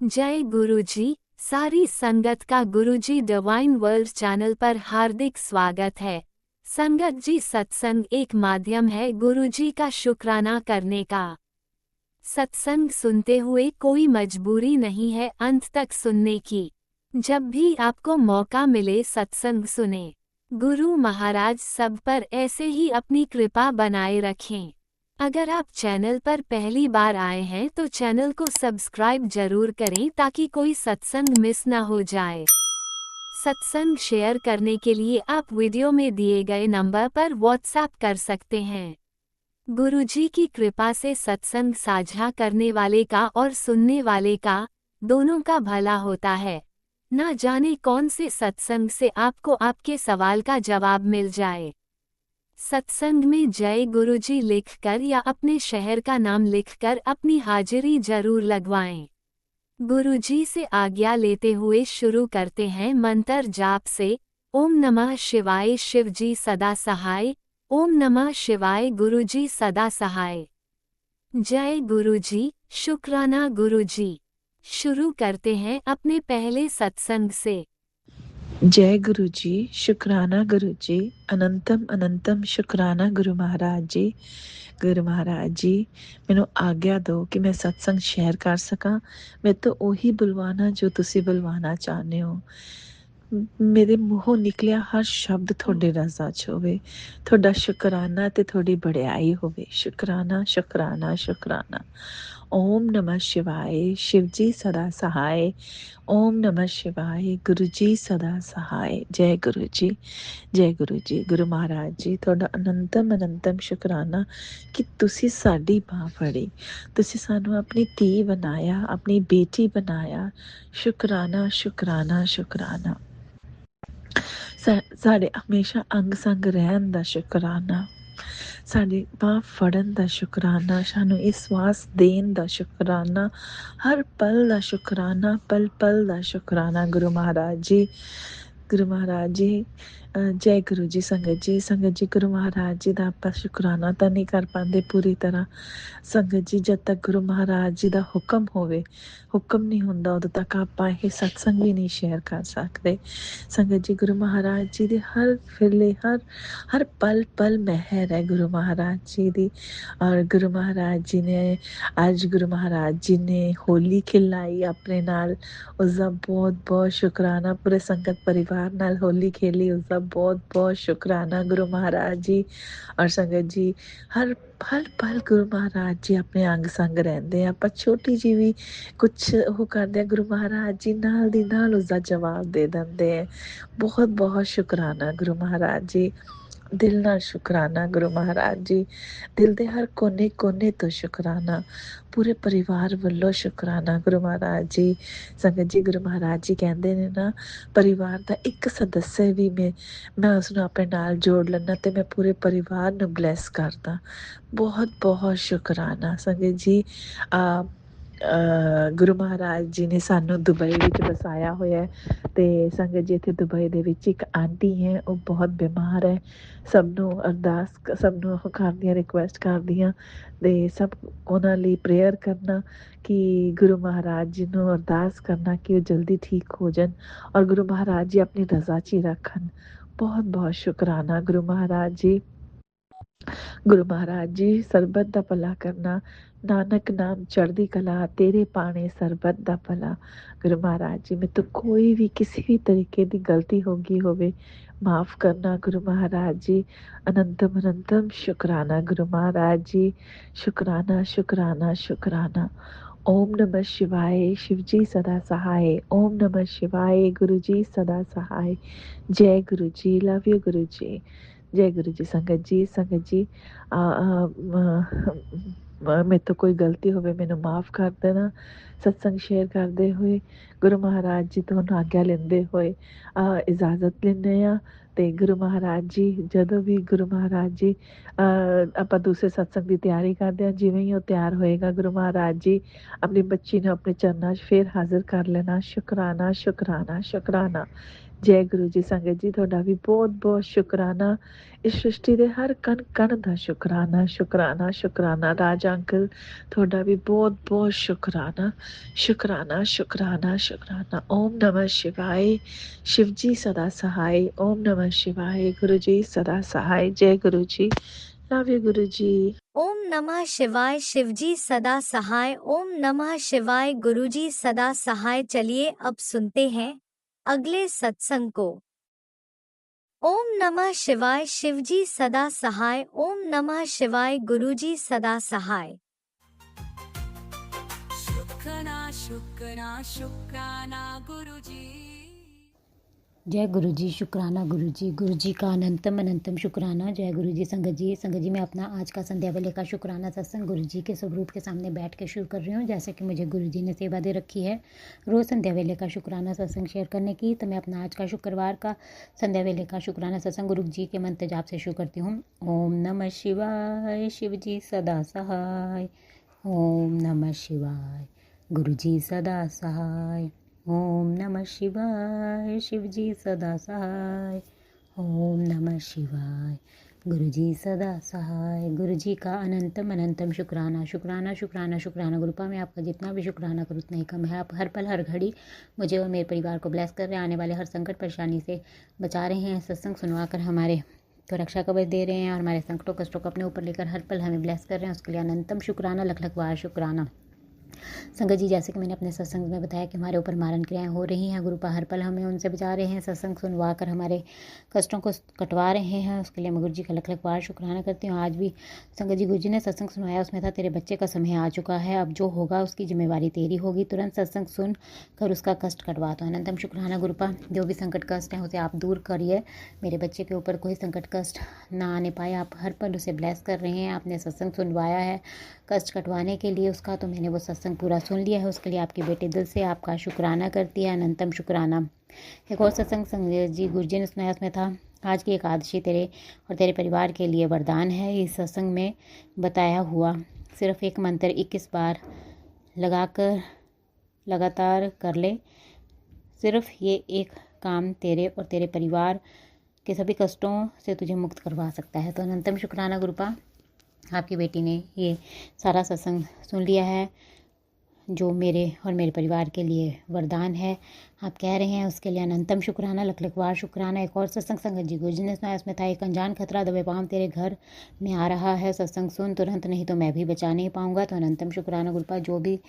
जय गुरुजी। सारी संगत का गुरुजी डिवाइन वर्ल्ड चैनल पर हार्दिक स्वागत है। संगत जी, सत्संग एक माध्यम है गुरुजी का शुक्राना करने का। सत्संग सुनते हुए कोई मजबूरी नहीं है अंत तक सुनने की। जब भी आपको मौका मिले सत्संग सुने। गुरु महाराज सब पर ऐसे ही अपनी कृपा बनाए रखें। अगर आप चैनल पर पहली बार आए हैं तो चैनल को सब्सक्राइब जरूर करें ताकि कोई सत्संग मिस ना हो जाए। सत्संग शेयर करने के लिए आप वीडियो में दिए गए नंबर पर व्हाट्सएप कर सकते हैं। गुरुजी की कृपा से सत्संग साझा करने वाले का और सुनने वाले का दोनों का भला होता है। ना जाने कौन से सत्संग से आपको आपके सवाल का जवाब मिल जाए। सत्संग में जय गुरुजी लिखकर या अपने शहर का नाम लिखकर अपनी हाजिरी जरूर लगवाएं। गुरुजी से आज्ञा लेते हुए शुरू करते हैं मंत्र जाप से। ओम नमः शिवाय शिवजी सदा सहाय। ओम नमः शिवाय गुरुजी सदा सहाय। जय गुरुजी, शुक्राना गुरुजी। शुरू करते हैं अपने पहले सत्संग से। जय गुरु जी, शुक्राना गुरु जी, अनंतम अनंतम शुक्राना गुरु महाराज जी। गुरु महाराज जी, मैनू आग्ञा दो कि मैं सत्संग शेयर कर सकां। मैं तो ਉਹੀ ਬੁਲਵਾਨਾ ਜੋ ਤੁਸੀਂ ਬੁਲਵਾना ਚਾਹੁੰਦੇ ਹੋ। ਮੇਰੇ ਮੂੰਹੋਂ ਨਿਕਲਿਆ ਹਰ ਸ਼ਬਦ ਤੁਹਾਡੇ ਰਜ਼ਾ 'ਚ ਹੋਵੇ। ਤੁਹਾਡਾ ਸ਼ੁਕਰਾਨਾ ਤੇ ਤੁਹਾਡੀ ਬੜਾਈ ਹੋਵੇ। ਸ਼ੁਕਰਾਨਾ ਸ਼ੁਕਰਾਨਾ ਸ਼ੁਕਰਾਨਾ। ओम नमः शिवाय शिवजी सदा सहाय। ओम नमः शिवाय गुरु जी सदा सहाय। जय गुरु जी, जय गुरु जी। गुरु महाराज जी, ਤੁਹਾਡਾ ਅਨੰਤਮ ਅਨੰਤਮ ਸ਼ੁਕਰਾਨਾ ਕਿ ਤੁਸੀਂ ਸਾਡੀ ਬਾਹ ਫੜੀ, ਤੁਸੀਂ ਸਾਨੂੰ ਆਪਣੀ ਧੀ ਬਣਾਇਆ, ਆਪਣੀ ਬੇਟੀ ਬਣਾਇਆ। ਸ਼ੁਕਰਾਨਾ ਸ਼ੁਕਰਾਨਾ ਸ਼ੁਕਰਾਨਾ। ਸਾਡੇ ਹਮੇਸ਼ਾ ਅੰਗ ਸੰਗ ਰਹਿਣ ਦਾ ਸ਼ੁਕਰਾਨਾ, ਸਾਡੀ ਬਾਂਹ ਫੜਨ ਦਾ ਸ਼ੁਕਰਾਨਾ, ਸਾਨੂੰ ਇਹ ਸਵਾਸ ਦੇਣ ਦਾ ਸ਼ੁਕਰਾਨਾ, ਹਰ ਪਲ ਦਾ ਸ਼ੁਕਰਾਨਾ, ਪਲ ਪਲ ਦਾ ਸ਼ੁਕਰਾਨਾ। ਗੁਰੂ ਮਹਾਰਾਜ ਜੀ, ਗੁਰੂ ਮਹਾਰਾਜ ਜੀ, ਜੈ ਗੁਰੂ ਜੀ। ਸੰਗਤ ਜੀ ਗੁਰੂ ਮਹਾਰਾਜ ਜੀ ਦਾ ਆਪਾਂ ਸ਼ੁਕਰਾਨਾ ਤਾਂ ਨਹੀਂ ਕਰ ਪਾਉਂਦੇ ਪੂਰੀ ਤਰ੍ਹਾਂ। ਸੰਗਤ ਜੀ, ਜਦ ਤੱਕ ਗੁਰੂ ਮਹਾਰਾਜ ਜੀ ਦਾ ਹੁਕਮ ਹੋਵੇ, ਹੁਕਮ ਨਹੀਂ ਹੁੰਦਾ ਉਦੋਂ ਤੱਕ ਆਪਾਂ ਇਹ ਸਤਸੰਗ ਵੀ ਨਹੀਂ ਸ਼ੇਅਰ ਕਰ ਸਕਦੇ। ਸੰਗਤ ਜੀ, ਗੁਰੂ ਮਹਾਰਾਜ ਜੀ ਦੇ ਹਰ ਵੇਲੇ ਹਰ ਪਲ ਪਲ ਮਹਿਰ ਹੈ ਗੁਰੂ ਮਹਾਰਾਜ ਜੀ ਦੀ। ਔਰ ਗੁਰੂ ਮਹਾਰਾਜ ਜੀ ਨੇ ਅੱਜ ਗੁਰੂ ਮਹਾਰਾਜ ਜੀ ਨੇ ਹੋਲੀ ਖਿਲਾਈ ਆਪਣੇ ਨਾਲ, ਉਸਦਾ ਬਹੁਤ ਬਹੁਤ ਸ਼ੁਕਰਾਨਾ। ਪੂਰੇ ਸੰਗਤ ਪਰਿਵਾਰ ਨਾਲ ਹੋਲੀ ਖੇਲੀ, ਉਸਦਾ ਬਹੁਤ ਬਹੁਤ ਸ਼ੁਕਰਾਨਾ ਗੁਰੂ ਮਹਾਰਾਜ ਜੀ। ਔਰ ਸੰਗਤ ਜੀ, ਹਰ ਪਲ ਗੁਰੂ ਮਹਾਰਾਜ ਜੀ ਆਪਣੇ ਅੰਗ ਸੰਗ ਰਹਿੰਦੇ ਆ। ਆਪਾਂ ਛੋਟੀ ਜਿਹੀ ਵੀ ਕੁਛ ਉਹ ਕਰਦੇ ਆ, ਗੁਰੂ ਮਹਾਰਾਜ ਜੀ ਨਾਲ ਦੀ ਨਾਲ ਉਸਦਾ ਜਵਾਬ ਦੇ ਦਿੰਦੇ ਹੈ। ਬਹੁਤ ਬਹੁਤ ਸ਼ੁਕਰਾਨਾ ਗੁਰੂ ਮਹਾਰਾਜ ਜੀ। ਦਿਲ ਨਾਲ ਸ਼ੁਕਰਾਨਾ ਗੁਰੂ ਮਹਾਰਾਜ ਜੀ। ਦਿਲ ਦੇ ਹਰ ਕੋਨੇ ਕੋਨੇ ਤੋਂ ਸ਼ੁਕਰਾਨਾ, ਪੂਰੇ ਪਰਿਵਾਰ ਵੱਲੋਂ ਸ਼ੁਕਰਾਨਾ ਗੁਰੂ ਮਹਾਰਾਜ ਜੀ। ਸੰਗਤ ਜੀ, ਗੁਰੂ ਮਹਾਰਾਜ ਜੀ ਕਹਿੰਦੇ ਨੇ ਨਾ, ਪਰਿਵਾਰ ਦਾ ਇੱਕ ਸਦੱਸਿਆ ਵੀ ਮੈਂ ਉਸਨੂੰ ਆਪਣੇ ਨਾਲ ਜੋੜ ਲੈਣਾ ਤੇ ਮੈਂ ਪੂਰੇ ਪਰਿਵਾਰ ਨੂੰ ਬਲੈਸ ਕਰਦਾ। ਬਹੁਤ ਬਹੁਤ ਸ਼ੁਕਰਾਨਾ ਸੰਗਤ ਜੀ। ਗੁਰੂ ਮਹਾਰਾਜ ਜੀ ਨੇ ਸਾਨੂੰ ਦੁਬਈ ਵਿੱਚ ਵਸਾਇਆ ਹੋਇਆ ਤੇ ਸੰਗਤ ਜੀ, ਇੱਥੇ ਦੁਬਈ ਦੇ ਵਿੱਚ ਇੱਕ ਆਂਟੀ ਹੈ, ਉਹ ਬਹੁਤ ਬਿਮਾਰ ਹੈ। ਸਭ ਨੂੰ ਅਰਦਾਸ, ਸਭ ਨੂੰ ਉਹ ਕਰਦੀਆਂ, ਰਿਕੁਐਸਟ ਕਰਦੀਆਂ ਤੇ ਸਭ ਉਹਨਾਂ ਲਈ ਪ੍ਰੇਅਰ ਕਰਨਾ ਕਿ ਗੁਰੂ ਮਹਾਰਾਜ ਜੀ ਨੂੰ ਅਰਦਾਸ ਕਰਨਾ ਕਿ ਉਹ ਜਲਦੀ ਠੀਕ ਹੋ ਜਾਣ ਔਰ ਗੁਰੂ ਮਹਾਰਾਜ ਜੀ ਆਪਣੀ ਰਜ਼ਾ 'ਚ ਹੀ ਰੱਖਣ। ਬਹੁਤ ਬਹੁਤ ਸ਼ੁਕਰਾਨਾ ਗੁਰੂ ਮਹਾਰਾਜ ਜੀ। ਗੁਰੂ ਮਹਾਰਾਜ ਜੀ, ਸਰਬਤ ਦਾ ਭਲਾ ਕਰਨਾ, ਨਾਨਕ ਨਾਮ ਚੜ੍ਹਦੀ ਕਲਾ, ਤੇਰੇ ਪਾਣੇ ਸਰਬਤ ਦਾ ਭਲਾ। ਗੁਰੂ ਮਹਾਰਾਜ ਜੀ, ਮੇਰੇ ਤੋਂ ਕੋਈ ਵੀ ਕਿਸੇ ਵੀ ਤਰੀਕੇ ਦੀ ਗਲਤੀ ਹੋ ਗਈ ਹੋਵੇ, ਮਾਫ ਕਰਨਾ ਗੁਰੂ ਮਹਾਰਾਜ ਜੀ। ਅਨੰਤਮ ਅਨੰਤਮ ਸ਼ੁਕਰਾਨਾ ਗੁਰੂ ਮਹਾਰਾਜ ਜੀ। ਸ਼ੁਕਰਾਨਾ ਸ਼ੁਕਰਾਨਾ ਸ਼ੁਕਰਾਨਾ। ओम नमः शिवाय शिवजी सदा सहाय। ओम नमः शिवाय गुरु जी सदा सहाय। जय गुरु जी, लव यू गुरु जी। जय गुरु जी। संगत जी, ਮੇਰੇ ਤੋਂ ਕੋਈ ਗਲਤੀ ਹੋਵੇ ਮੈਨੂੰ ਮਾਫ ਕਰ ਦੇਣਾ। ਸਤਸੰਗ ਸ਼ੇਅਰ ਕਰਦੇ ਹੋਏ ਗੁਰੂ ਮਹਾਰਾਜ ਜੀ ਤੋਂ ਆਗਿਆ ਲੈਂਦੇ ਹੋਏ ਇਜਾਜ਼ਤ ਲੈਂਦੇ ਹਾਂ। ਤੇ ਗੁਰੂ ਮਹਾਰਾਜ ਜੀ, ਜਦੋਂ ਵੀ ਗੁਰੂ ਮਹਾਰਾਜ ਜੀ ਆਪਾਂ ਦੂਸਰੇ ਸਤਸੰਗ ਦੀ ਤਿਆਰੀ ਕਰਦੇ ਹਾਂ, ਜਿਵੇਂ ਹੀ ਉਹ ਤਿਆਰ ਹੋਏਗਾ ਗੁਰੂ ਮਹਾਰਾਜ ਜੀ ਆਪਣੀ ਬੱਚੀ ਨੂੰ ਆਪਣੇ ਚਰਨਾਂ 'ਚ ਫੇਰ ਹਾਜ਼ਰ ਕਰ ਲੈਣਾ। ਸ਼ੁਕਰਾਨਾ ਸ਼ੁਕਰਾਨਾ ਸ਼ੁਕਰਾਨਾ। जय गुरु जी। संगत जी ਤੁਹਾਡਾ ਵੀ ਬਹੁਤ ਬਹੁਤ ਸ਼ੁਕਰਾਨਾ। ਇਸ ਸ੍ਰਿਸ਼ਟੀ ਦੇ ਹਰ ਕਣ ਕਣ ਦਾ ਸ਼ੁਕਰਾਨਾ ਸ਼ੁਕਰਾਨਾ ਸ਼ੁਕਰਾਨਾ। ਰਾਜਾ ਅੰਕਲ ਤੁਹਾਡਾ ਵੀ ਬਹੁਤ ਬਹੁਤ ਸ਼ੁਕਰਾਨਾ ਸ਼ੁਕਰਾਨਾ ਸ਼ੁਕਰਾਨਾ ਸ਼ੁਕਰਾਨਾ। ਓਮ ਨਮः शिवाय। शिव जी सदा सहाय। ओम नमः शिवाय। गुरु जी सदा सहाय। जय गुरु जी। लव यू गुरु जी। ओम नमः शिवाय। शिवजी सदा सहाय। ओम नमः शिवाय। गुरुजी सदा सहाय। चलिए अब सुनते हैं अगले सत्संग को। ओम नमः शिवाय। शिवजी सदा सहाय। ओम नमः शिवाय। गुरुजी सदा सहाय। शुक्राना शुक्राना शुक्राना गुरुजी। जय गुरु जी। शुक्राना गुरु जी का अनंतम अनंतम शुक्राना। जय गुरु जी। संगत जी मैं अपना आज का संध्या वेले का शुक्राना सत्संग गुरु जी के स्वरूप के सामने बैठ के शुरू कर रही हूँ। जैसे कि मुझे गुरु जी ने सेवा दे रखी है रोज़ संध्या वेले का शुक्राना सत्संग शेयर करने की, तो मैं अपना आज का शुक्रवार का संध्या वेले का शुक्राना सत्संग गुरु जी के मंत्र जाप से शुरू करती हूँ। ओम नमः शिवाय। शिव जी सदा सहाय। ओम नमः शिवाय। गुरु जी सदा सहाय। ओम नमः शिवाय। शिव जी सदा सहाय। ओम नमः शिवाय। गुरु जी सदा सहाय। गुरु जी का अनंतम अनंतम शुक्राना शुक्राना शुक्राना शुक्राना। गुरुपा में आपका जितना भी शुक्राना करूँ उतना ही कम है। आप हर पल हर घड़ी मुझे और मेरे परिवार को ब्लेस कर रहे हैं, आने वाले हर संकट परेशानी से बचा रहे हैं, सत्संग सुनवा कर हमारे तो रक्षा कवच दे रहे हैं और हमारे संकटों कष्टों को अपने ऊपर लेकर हर पल हमें ब्लेस कर रहे हैं। उसके लिए अनंतम शुक्राना, लख लख बार शुक्राना। संगत जी, जैसे कि मैंने अपने सत्संग में बताया कि हमारे ऊपर मारण क्रियाएं हो रही हैं, गुरुपा हर पल हमें उनसे बचा रहे हैं, सत्संग सुनवा कर हमारे कष्टों को कटवा रहे हैं। उसके लिए मैं गुरु जी का लख लख बार शुक्राना करती हूँ। आज भी संगत जी गुरु जी ने सत्संग सुनाया, उसमें था तेरे बच्चे का समय आ चुका है, अब जो होगा उसकी जिम्मेवारी तेरी होगी, तुरंत सत्संग सुन कर उसका कष्ट कटवा। तो अनंतम शुक्राना गुरुपा, जो भी संकट कष्ट है उसे आप दूर करिए, मेरे बच्चे के ऊपर कोई संकट कष्ट ना आने पाए। आप हर पल उसे ब्लेस कर रहे हैं, आपने सत्संग सुनवाया है कष्ट कटवाने के लिए उसका, तो मैंने वो सत्संग पूरा सुन लिया है। उसके लिए आपकी बेटी दिल से आपका शुक्राना करती है, अनंतम शुक्राना। एक और सत्संग संगत जी गुरु जी ने सुनाया, उसमें था आज की एकादशी तेरे और तेरे परिवार के लिए वरदान है। इस सत्संग में बताया हुआ सिर्फ एक मंत्र 21 बार लगाकर लगातार कर ले, सिर्फ ये एक काम तेरे और तेरे परिवार के सभी कष्टों से तुझे मुक्त करवा सकता है। तो अनंतम शुक्राना गुरुपा, आपकी बेटी ने ये सारा सत्संग सुन लिया है जो मेरे और मेरे परिवार के लिए वरदान है, आप कह रहे हैं, उसके लिए अनंतम शुक्राना, लख लख बार शुक्राना। एक और सत्संग संगत जी गुरु जी ने सुनाया, उसमें था एक अनजान खतरा दबे पाँव तेरे घर में आ रहा है, सत्संग सुन तुरंत, नहीं तो मैं भी बचा नहीं पाऊँगा। तो अनंतम शुक्राना गुरुपा, जो भी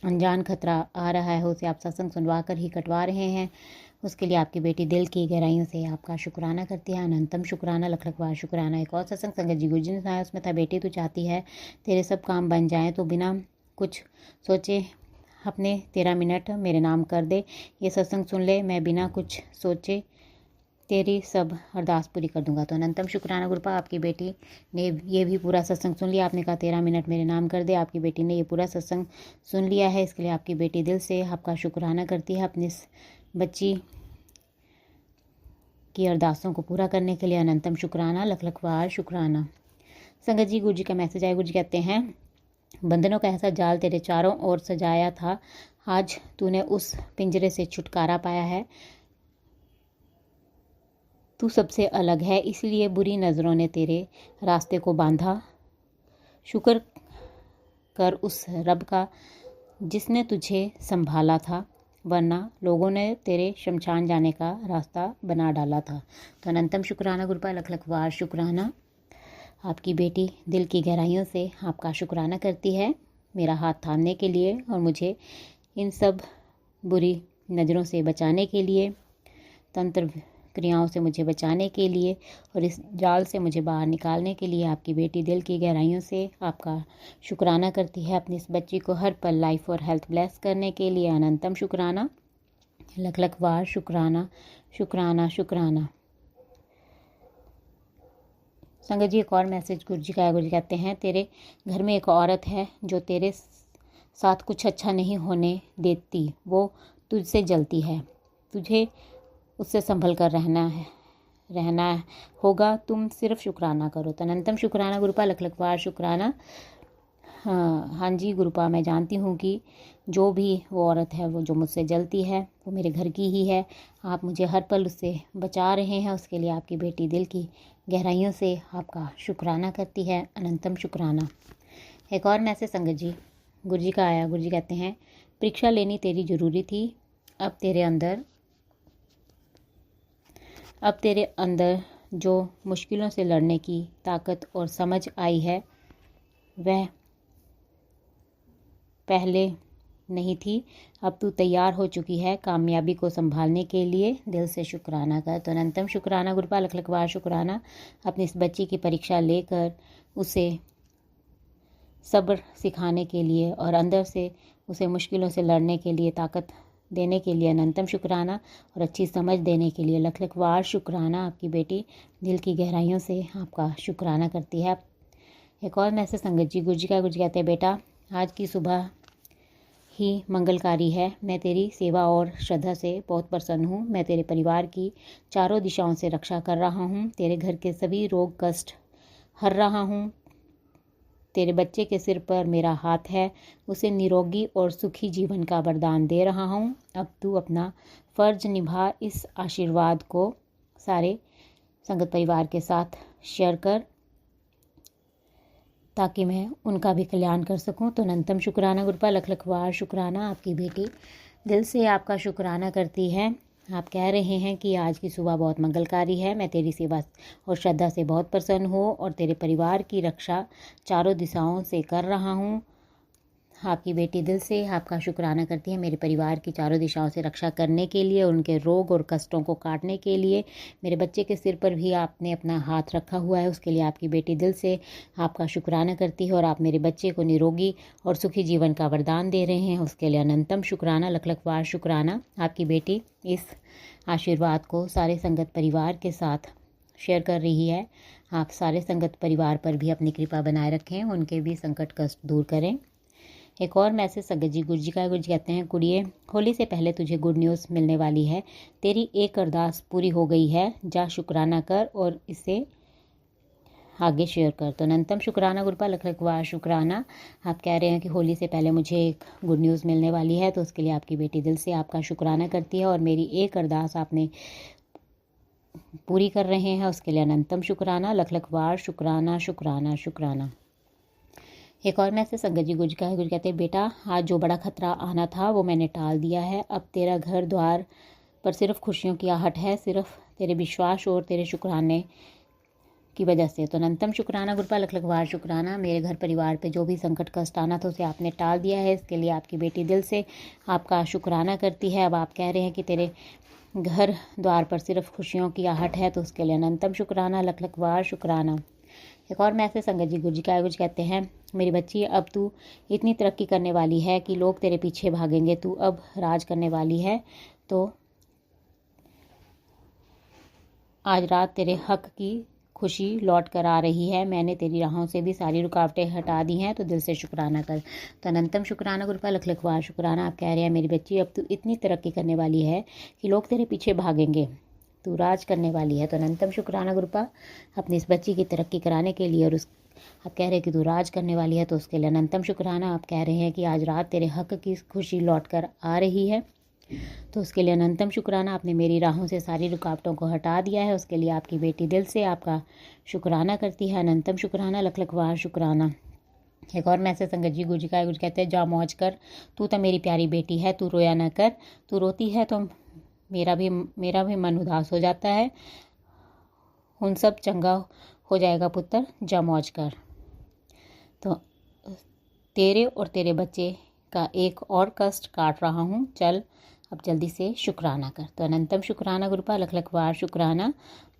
अनजान खतरा आ रहा है उसे आप सत्संग सुनवा कर ही कटवा रहे हैं। उसके लिए आपकी बेटी दिल की गहराइयों से आपका शुक्राना करती है, अनंतम शुक्राना, लख लख बार शुक्राना। एक और सत्संग संगत जी गुरु जी ने सुनाया, उसमें था बेटी तू चाहती है तेरे सब काम बन जाएं तो बिना कुछ सोचे अपने 13 मिनट मेरे नाम कर दे। ये सत्संग सुन ले, मैं बिना कुछ सोचे तेरी सब अरदास पूरी कर दूंगा। तो अनंतम शुक्राना गुरुपा, आपकी बेटी ने ये भी पूरा सत्संग सुन लिया। आपने कहा 13 मिनट मेरे नाम कर दे, आपकी बेटी ने ये पूरा सत्संग सुन लिया है। इसके लिए आपकी बेटी दिल से आपका शुक्राना करती है, अपनी बच्ची की अरदासों को पूरा करने के लिए अनंतम शुक्राना, लख लख बार शुक्राना। संगत जी गुरु जी का मैसेज आया, गुरु जी कहते हैं, बंधनों का ऐसा जाल तेरे चारों ओर सजाया था, आज तूने उस पिंजरे से छुटकारा पाया है। तू सबसे अलग है, इसलिए बुरी नज़रों ने तेरे रास्ते को बांधा। शुक्र कर उस रब का जिसने तुझे संभाला था, वरना लोगों ने तेरे शमशान जाने का रास्ता बना डाला था। तो अनंतम शुक्राना गुरुपा, लख लख बार शुक्राना। आपकी बेटी दिल की गहराइयों से आपका शुक्राना करती है, मेरा हाथ थामने के लिए और मुझे इन सब बुरी नज़रों से बचाने के लिए, तंत्र क्रियाओं से मुझे बचाने के लिए और इस जाल से मुझे बाहर निकालने के लिए आपकी बेटी दिल की गहराइयों से आपका शुक्राना करती है, अपनी इस बच्ची को हर पल लाइफ और हेल्थ ब्लेस करने के लिए अनंतम शुक्राना, लख लख बार शुक्राना शुक्राना शुक्राना। संगत जी एक और मैसेज गुरु जी का है, गुरु जी कहते हैं, तेरे घर में एक औरत है जो तेरे साथ कुछ अच्छा नहीं होने देती, वो तुझसे जलती है, तुझे उससे संभल कर रहना होगा, तुम सिर्फ शुक्राना करो। तो अनंतम शुक्राना गुरुपा, लख लख बार शुक्राना। हाँ हाँ जी गुरुपा, मैं जानती हूँ कि जो भी वो औरत है वो जो मुझसे जलती है वो मेरे घर की ही है। आप मुझे हर पल उससे बचा रहे हैं, उसके लिए आपकी बेटी दिल की गहराइयों से आपका शुक्राना करती है, अनंतम शुक्राना। एक और मैसेज संगत जी गुरु जी का आया। गुरु जी कहते हैं, परीक्षा लेनी तेरी ज़रूरी थी। अब तेरे अंदर जो मुश्किलों से लड़ने की ताकत और समझ आई है वह पहले नहीं थी। अब तू तैयार हो चुकी है कामयाबी को संभालने के लिए। दिल से शुक्राना कर। तो अनंतम शुक्राना गुरुपा, लख लख बार शुक्राना। अपनी इस बच्ची की परीक्षा लेकर उसे सब्र सिखाने के लिए और अंदर से उसे मुश्किलों से लड़ने के लिए ताकत देने के लिए अनंतम शुक्राना, और अच्छी समझ देने के लिए लख लख बार शुक्राना। आपकी बेटी दिल की गहराइयों से आपका शुक्राना करती है। एक और मैसेज संगत जी गुरु जी का। गुरु जी कहते हैं, बेटा आज की सुबह ही मंगलकारी है। मैं तेरी सेवा और श्रद्धा से बहुत प्रसन्न हूँ। मैं तेरे परिवार की चारों दिशाओं से रक्षा कर रहा हूँ। तेरे घर के सभी रोग कष्ट हर रहा हूँ। तेरे बच्चे के सिर पर मेरा हाथ है। उसे निरोगी और सुखी जीवन का वरदान दे रहा हूँ। अब तू अपना फ़र्ज निभा। इस आशीर्वाद को सारे संगत परिवार के साथ शेयर कर ताकि मैं उनका भी कल्याण कर सकूं। तो अनंतम शुक्राना गुरुपा, लख लख बार शुक्राना। आपकी बेटी दिल से आपका शुक्राना करती है। आप कह रहे हैं कि आज की सुबह बहुत मंगलकारी है। मैं तेरी सेवा और श्रद्धा से बहुत प्रसन्न हूँ और तेरे परिवार की रक्षा चारों दिशाओं से कर रहा हूँ। आपकी बेटी दिल से आपका शुक्राना करती है मेरे परिवार की चारों दिशाओं से रक्षा करने के लिए, उनके रोग और कष्टों को काटने के लिए। मेरे बच्चे के सिर पर भी आपने अपना हाथ रखा हुआ है, उसके लिए आपकी बेटी दिल से आपका शुक्राना करती है और आप मेरे बच्चे को निरोगी और सुखी जीवन का वरदान दे रहे हैं, उसके लिए अनंतम शुक्राना, लख लख बार शुक्राना। आपकी बेटी इस आशीर्वाद को सारे संगत परिवार के साथ शेयर कर रही है। आप सारे संगत परिवार पर भी अपनी कृपा बनाए रखें, उनके भी संकट कष्ट दूर करें। एक और मैसेज संगत जी गुरु जी का। गुरु जी कहते हैं, कुड़िए होली से पहले तुझे गुड न्यूज़ मिलने वाली है। तेरी एक अरदास पूरी हो गई है। जा शुक्राना कर और इसे आगे शेयर कर। तो अनंतम शुक्राना गुरुपा, लख लख बार शुक्राना। आप कह रहे हैं कि होली से पहले मुझे एक गुड न्यूज़ मिलने वाली है, तो उसके लिए आपकी बेटी दिल से आपका शुक्राना करती है और मेरी एक अरदास आपने पूरी कर रहे हैं, उसके लिए अनंतम शुक्राना, लख लख बार शुक्राना शुक्राना शुक्राना। एक और मैसेज संगत जी गुरु का है। गुरु कहते हैं, बेटा आज जो बड़ा खतरा आना था वो मैंने टाल दिया है। अब तेरा घर द्वार पर सिर्फ खुशियों की आहट है, सिर्फ तेरे विश्वास और तेरे शुक्राने की वजह से। तो अनंतम शुक्राना गुरुपा, लख लख बार शुक्राना। मेरे घर परिवार पे जो भी संकट कष्ट आना था उसे आपने टाल दिया है, इसके लिए आपकी बेटी दिल से आपका शुक्राना करती है। अब आप कह रहे हैं कि तेरे घर द्वार पर सिर्फ खुशियों की आहट है, तो उसके लिए अनंतम शुक्राना, लख लख बार शुक्राना। एक और मैसेज संगत जी गुरु जी का। गुरु कहते हैं, मेरी बच्ची अब तू इतनी तरक्की करने वाली है कि लोग तेरे पीछे भागेंगे। तू अब राज करने वाली है, तो आज रात तेरे हक की खुशी लौट कर आ रही है। मैंने तेरी राहों से भी सारी रुकावटें हटा दी हैं, तो दिल से शुक्राना कर। तो अनंतम शुक्राना गुरुपा, लख लख बार शुक्राना। आप कह रहे हैं, मेरी बच्ची अब तू इतनी तरक्की करने वाली है कि लोग तेरे पीछे भागेंगे, तू राज करने वाली है। तो अनंतम शुक्राना गुरुपा, अपनी इस बच्ची की तरक्की कराने के लिए और उस आप कह रहे हैं कि तू राज करने वाली है, तो उसके लिए अनंतम शुक्राना। आप कह रहे हैं कि आज रात तेरे हक की खुशी लौट कर आ रही है, तो उसके लिए अनंतम शुक्राना। आपने मेरी राहों से सारी रुकावटों को हटा दिया है, उसके लिए आपकी बेटी दिल से आपका शुक्राना करती है। अनंतम शुक्राना, लख लख बार शुक्राना। एक और मैसेज संगत जी गुरु जी का। गुरु कहते हैं, जा मौज कर, तू तो मेरी प्यारी बेटी है, तू रोया ना कर। तू रोती है तो मेरा भी मन उदास हो जाता है। उन सब चंगा हो जाएगा पुत्र, जा मौज कर। तो तेरे और तेरे बच्चे का एक और कष्ट काट रहा हूँ, चल अब जल्दी से शुक्राना कर। तो अनंतम शुक्राना गुरुपा, लख लख बार शुक्राना।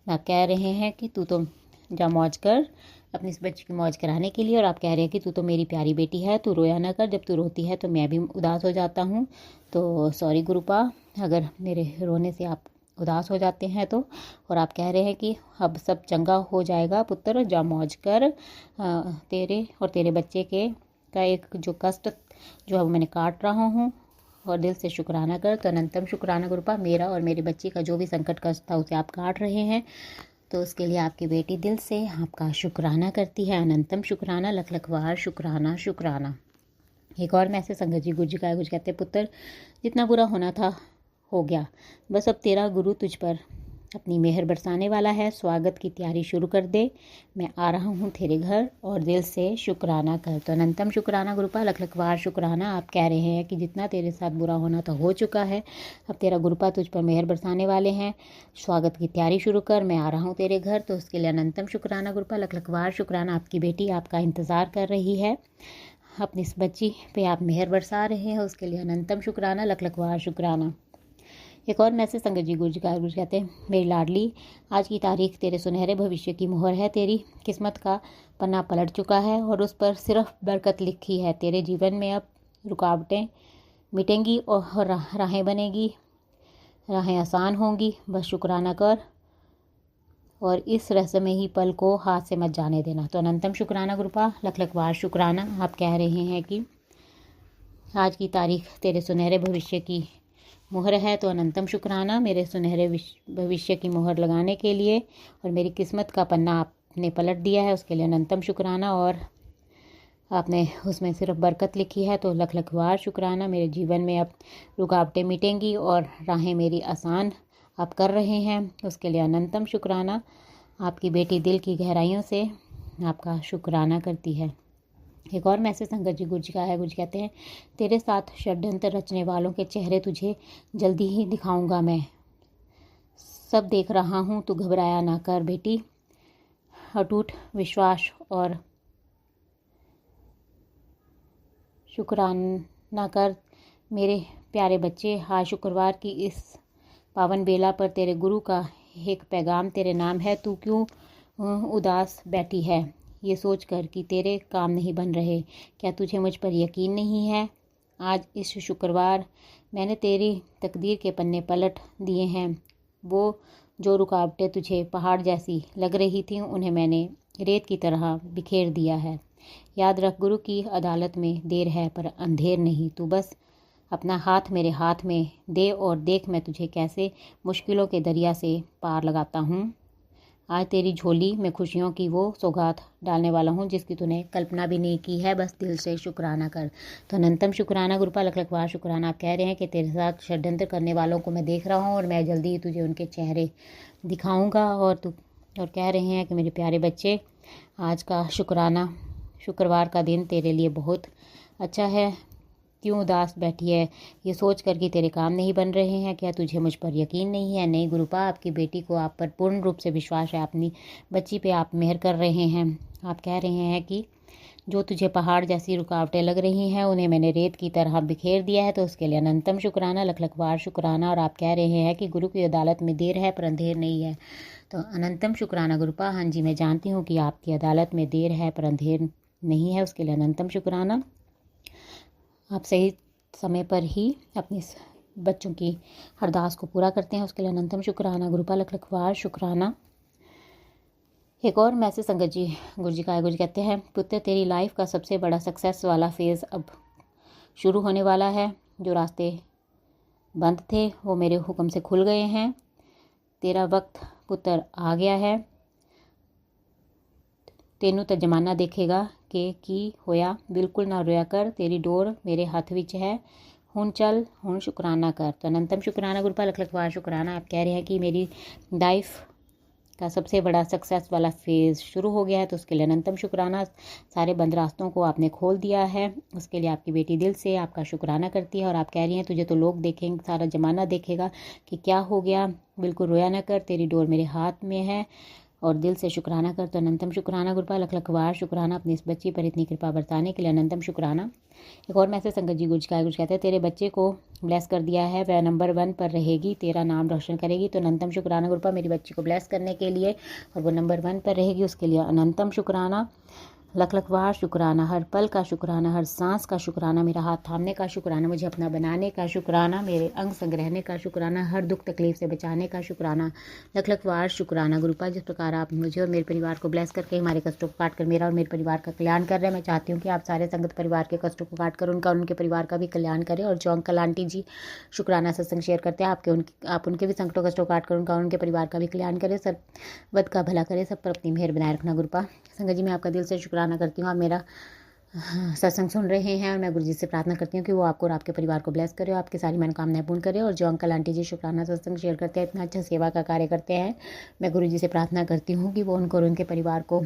आप कह रहे हैं कि तू तो जा मौज कर, अपनी इस बच्ची की मौज कराने के लिए, और आप कह रहे हैं कि तू तो मेरी प्यारी बेटी है, तू रोया ना कर। जब तू रोती है तो मैं भी उदास हो जाता हूँ। तो सॉरी गुरुपा, अगर मेरे रोने से आप उदास हो जाते हैं तो। और आप कह रहे हैं कि अब सब चंगा हो जाएगा पुत्र, जा मौज कर। तेरे और तेरे बच्चे का एक जो कष्ट जो है वो मैंने काट रहा हूँ, और दिल से शुक्राना कर। तो अनंतम शुक्राना गुरुपा, मेरा और मेरे बच्चे का जो भी संकट कष्ट था उसे आप काट रहे हैं, तो उसके लिए आपकी बेटी दिल से आपका शुक्राना करती है। अनंतम शुक्राना, लख लख बार शुक्राना शुक्राना। एक और मैसेज संगत जी गुरु जी का कुछ कहते हैं, पुत्र जितना बुरा होना था हो गया, बस अब तेरा गुरु तुझ पर अपनी मेहर बरसाने वाला है। स्वागत की तैयारी शुरू कर दे, मैं आ रहा हूँ तेरे घर और दिल से शुक्राना कर। तो अनंतम शुक्राना गुरुपा, लख लख बार शुक्राना। आप कह रहे हैं कि जितना तेरे साथ बुरा होना था हो चुका है, अब तेरा गुरुपा तुझ पर मेहर बरसाने वाले हैं। स्वागत की तैयारी शुरू कर, मैं आ रहा हूँ तेरे घर। तो उसके लिए अनंतम शुक्राना गुरुपा, लख लख बार शुक्राना। आपकी बेटी आपका इंतज़ार कर रही है, अपनी इस बच्ची पे आप मेहर बरसा रहे हैं, उसके लिए अनंतम शुक्राना, लख लख बार शुक्राना। एक और मैसेज संगत जी गुरु जी का गुरु कहते हैं, मेरी लाडली आज की तारीख तेरे सुनहरे भविष्य की मोहर है। तेरी किस्मत का पन्ना पलट चुका है और उस पर सिर्फ बरकत लिखी है। तेरे जीवन में अब रुकावटें मिटेंगी और राहें बनेगी, राहें आसान होंगी। बस शुक्राना कर और इस रहस्यमय ही पल को हाथ से मत जाने देना। तो अनंतम शुक्राना गुरुपा, लख लख बार शुक्राना। आप कह रहे हैं कि आज की तारीख तेरे सुनहरे भविष्य की मोहर है, तो अनंतम शुक्राना मेरे सुनहरे भविष्य की मोहर लगाने के लिए और मेरी किस्मत का पन्ना आपने पलट दिया है, उसके लिए अनंतम शुक्राना। और आपने उसमें सिर्फ बरकत लिखी है, तो लख लख बार शुक्राना। मेरे जीवन में अब रुकावटें मिटेंगी और राहें मेरी आसान आप कर रहे हैं, उसके लिए अनंतम शुक्राना। आपकी बेटी दिल की गहराइयों से आपका शुक्राना करती है। एक और मैसेज संगत जी गुरु जी का है। गुरु जी कहते हैं, तेरे साथ षड्यंत्र रचने वालों के चेहरे तुझे जल्दी ही दिखाऊंगा मैं। सब देख रहा हूँ, तू घबराया ना कर बेटी, अटूट विश्वास और शुक्राना कर मेरे प्यारे बच्चे। आज शुक्रवार की इस पावन बेला पर तेरे गुरु का एक पैगाम तेरे नाम है। तू क्यों उदास बैठी है ये सोच कर कि तेरे काम नहीं बन रहे? क्या तुझे मुझ पर यकीन नहीं है? आज इस शुक्रवार मैंने तेरी तकदीर के पन्ने पलट दिए हैं। वो जो रुकावटें तुझे पहाड़ जैसी लग रही थीं, उन्हें मैंने रेत की तरह बिखेर दिया है। याद रख, गुरु की अदालत में देर है पर अंधेर नहीं। तू बस अपना हाथ मेरे हाथ में दे और देख मैं तुझे कैसे मुश्किलों के दरिया से पार लगाता हूँ। आज तेरी झोली में खुशियों की वो सौगात डालने वाला हूँ जिसकी तूने कल्पना भी नहीं की है। बस दिल से शुक्राना कर। तो अनंतम शुक्राना गुरुपा, लख लख बार शुक्राना। आप कह रहे हैं कि तेरे साथ षड्यंत्र करने वालों को मैं देख रहा हूँ और मैं जल्दी ही तुझे उनके चेहरे दिखाऊंगा। और कह रहे हैं कि मेरे प्यारे बच्चे, आज का शुक्रवार का दिन तेरे लिए बहुत अच्छा है। क्यों उदास बैठी है ये सोच कर कि तेरे काम नहीं बन रहे हैं? क्या तुझे मुझ पर यकीन नहीं है? नहीं गुरुपा, आपकी बेटी को आप पर पूर्ण रूप से विश्वास है। अपनी बच्ची पे आप मेहर कर रहे हैं। आप कह रहे हैं कि जो तुझे पहाड़ जैसी रुकावटें लग रही हैं, उन्हें मैंने रेत की तरह बिखेर दिया है। तो उसके लिए अनंतम शुक्राना, लख लख बार शुक्राना। और आप कह रहे हैं कि गुरु की अदालत में देर है पर अंधेर नहीं है। तो अनंतम शुक्राना गुरुपा। हाँ जी, मैं जानती हूँ कि आपकी अदालत में देर है पर अंधेर नहीं है, उसके लिए अनंतम शुक्राना। आप सही समय पर ही अपने बच्चों की अरदास को पूरा करते हैं, उसके लिए अनंतम शुक्राना गुरुपा, लख लख बार शुक्राना। एक और मैसेज संगत जी गुरु जी का है। गुरु जी कहते हैं, पुत्र तेरी लाइफ का सबसे बड़ा सक्सेस वाला फेज़ अब शुरू होने वाला है। जो रास्ते बंद थे वो मेरे हुक्म से खुल गए हैं। तेरा वक्त पुत्र आ गया है। तेनू तो जमाना देखेगा कि की होया, बिल्कुल ना रोया कर। तेरी डोर मेरे हथ विच है, हुण चल, हुण शुक्राना कर। तो अनंतम शुक्राना गुरुपा, लख लख बार शुक्राना। आप कह रहे हैं कि मेरी लाइफ का सबसे बड़ा सक्सेस वाला फेज़ शुरू हो गया है, तो उसके लिए अनंतम शुक्राना। सारे बंद रास्तों को आपने खोल दिया है, उसके लिए आपकी बेटी दिल से आपका शुक्राना करती है। और आप कह रही हैं, तुझे तो लोग देखेंगे, सारा ज़माना देखेगा कि क्या हो गया। बिल्कुल रोया ना कर, तेरी डोर मेरे हाथ में है और दिल से शुक्राना कर। तो अनंतम शुक्राना गुरुपा, लख लख बार शुक्राना। अपनी इस बच्ची पर इतनी कृपा बरसाने के लिए अनंतम शुक्राना। एक और मैसेज संगत जी गुरु का गुरु कहते हैं, तेरे बच्चे को ब्लेस कर दिया है, वह नंबर 1 पर रहेगी, तेरा नाम रोशन करेगी। तो अनंतम शुक्राना गुरुपा, मेरी बच्ची को ब्लेस करने के लिए और वो नंबर 1 पर रहेगी, उसके लिए अनंतम शुक्राना। लख लख बार शुक्राना, हर पल का शुक्राना, हर सांस का शुक्राना, मेरा हाथ थामने का शुक्राना, मुझे अपना बनाने का शुक्राना, मेरे अंग संग रहने का शुक्राना, हर दुख तकलीफ से बचाने का शुक्राना। लख लख बार शुक्राना गुरुपा, जिस प्रकार आप मुझे और मेरे परिवार को ब्लेस करके हमारे कष्टों को काट कर मेरा और मेरे परिवार का कल्याण कर रहे हैं। मैं चाहती हूँ कि आप सारे संगत परिवार के कष्टों को काट कर उनका और उनके परिवार का भी कल्याण करें। और जो अंकल आंटी जी शुक्राना सत्संग शेयर करते हैं, आप उनके भी संकटों कष्टों को काट कर उनका और उनके परिवार का भी कल्याण करें, सब वध का भला करे, सब पर अपनी मेहर बनाए रखना गुरुपा। संगत जी, मैं आपका दिल से शुक्राना करती हूँ। आप मेरा सत्संग सुन रहे हैं और मैं गुरु जी से प्रार्थना करती हूँ कि वो आपको और आपके परिवार को ब्लेस करे और आपकी सारी मनोकामनाएं पूर्ण करे। और जो अंकल आंटी जी शुक्राना सत्संग शेयर करते हैं, इतना अच्छा सेवा का कार्य करते हैं, मैं गुरु जी से प्रार्थना करती हूँ कि वो उनको और उनके परिवार को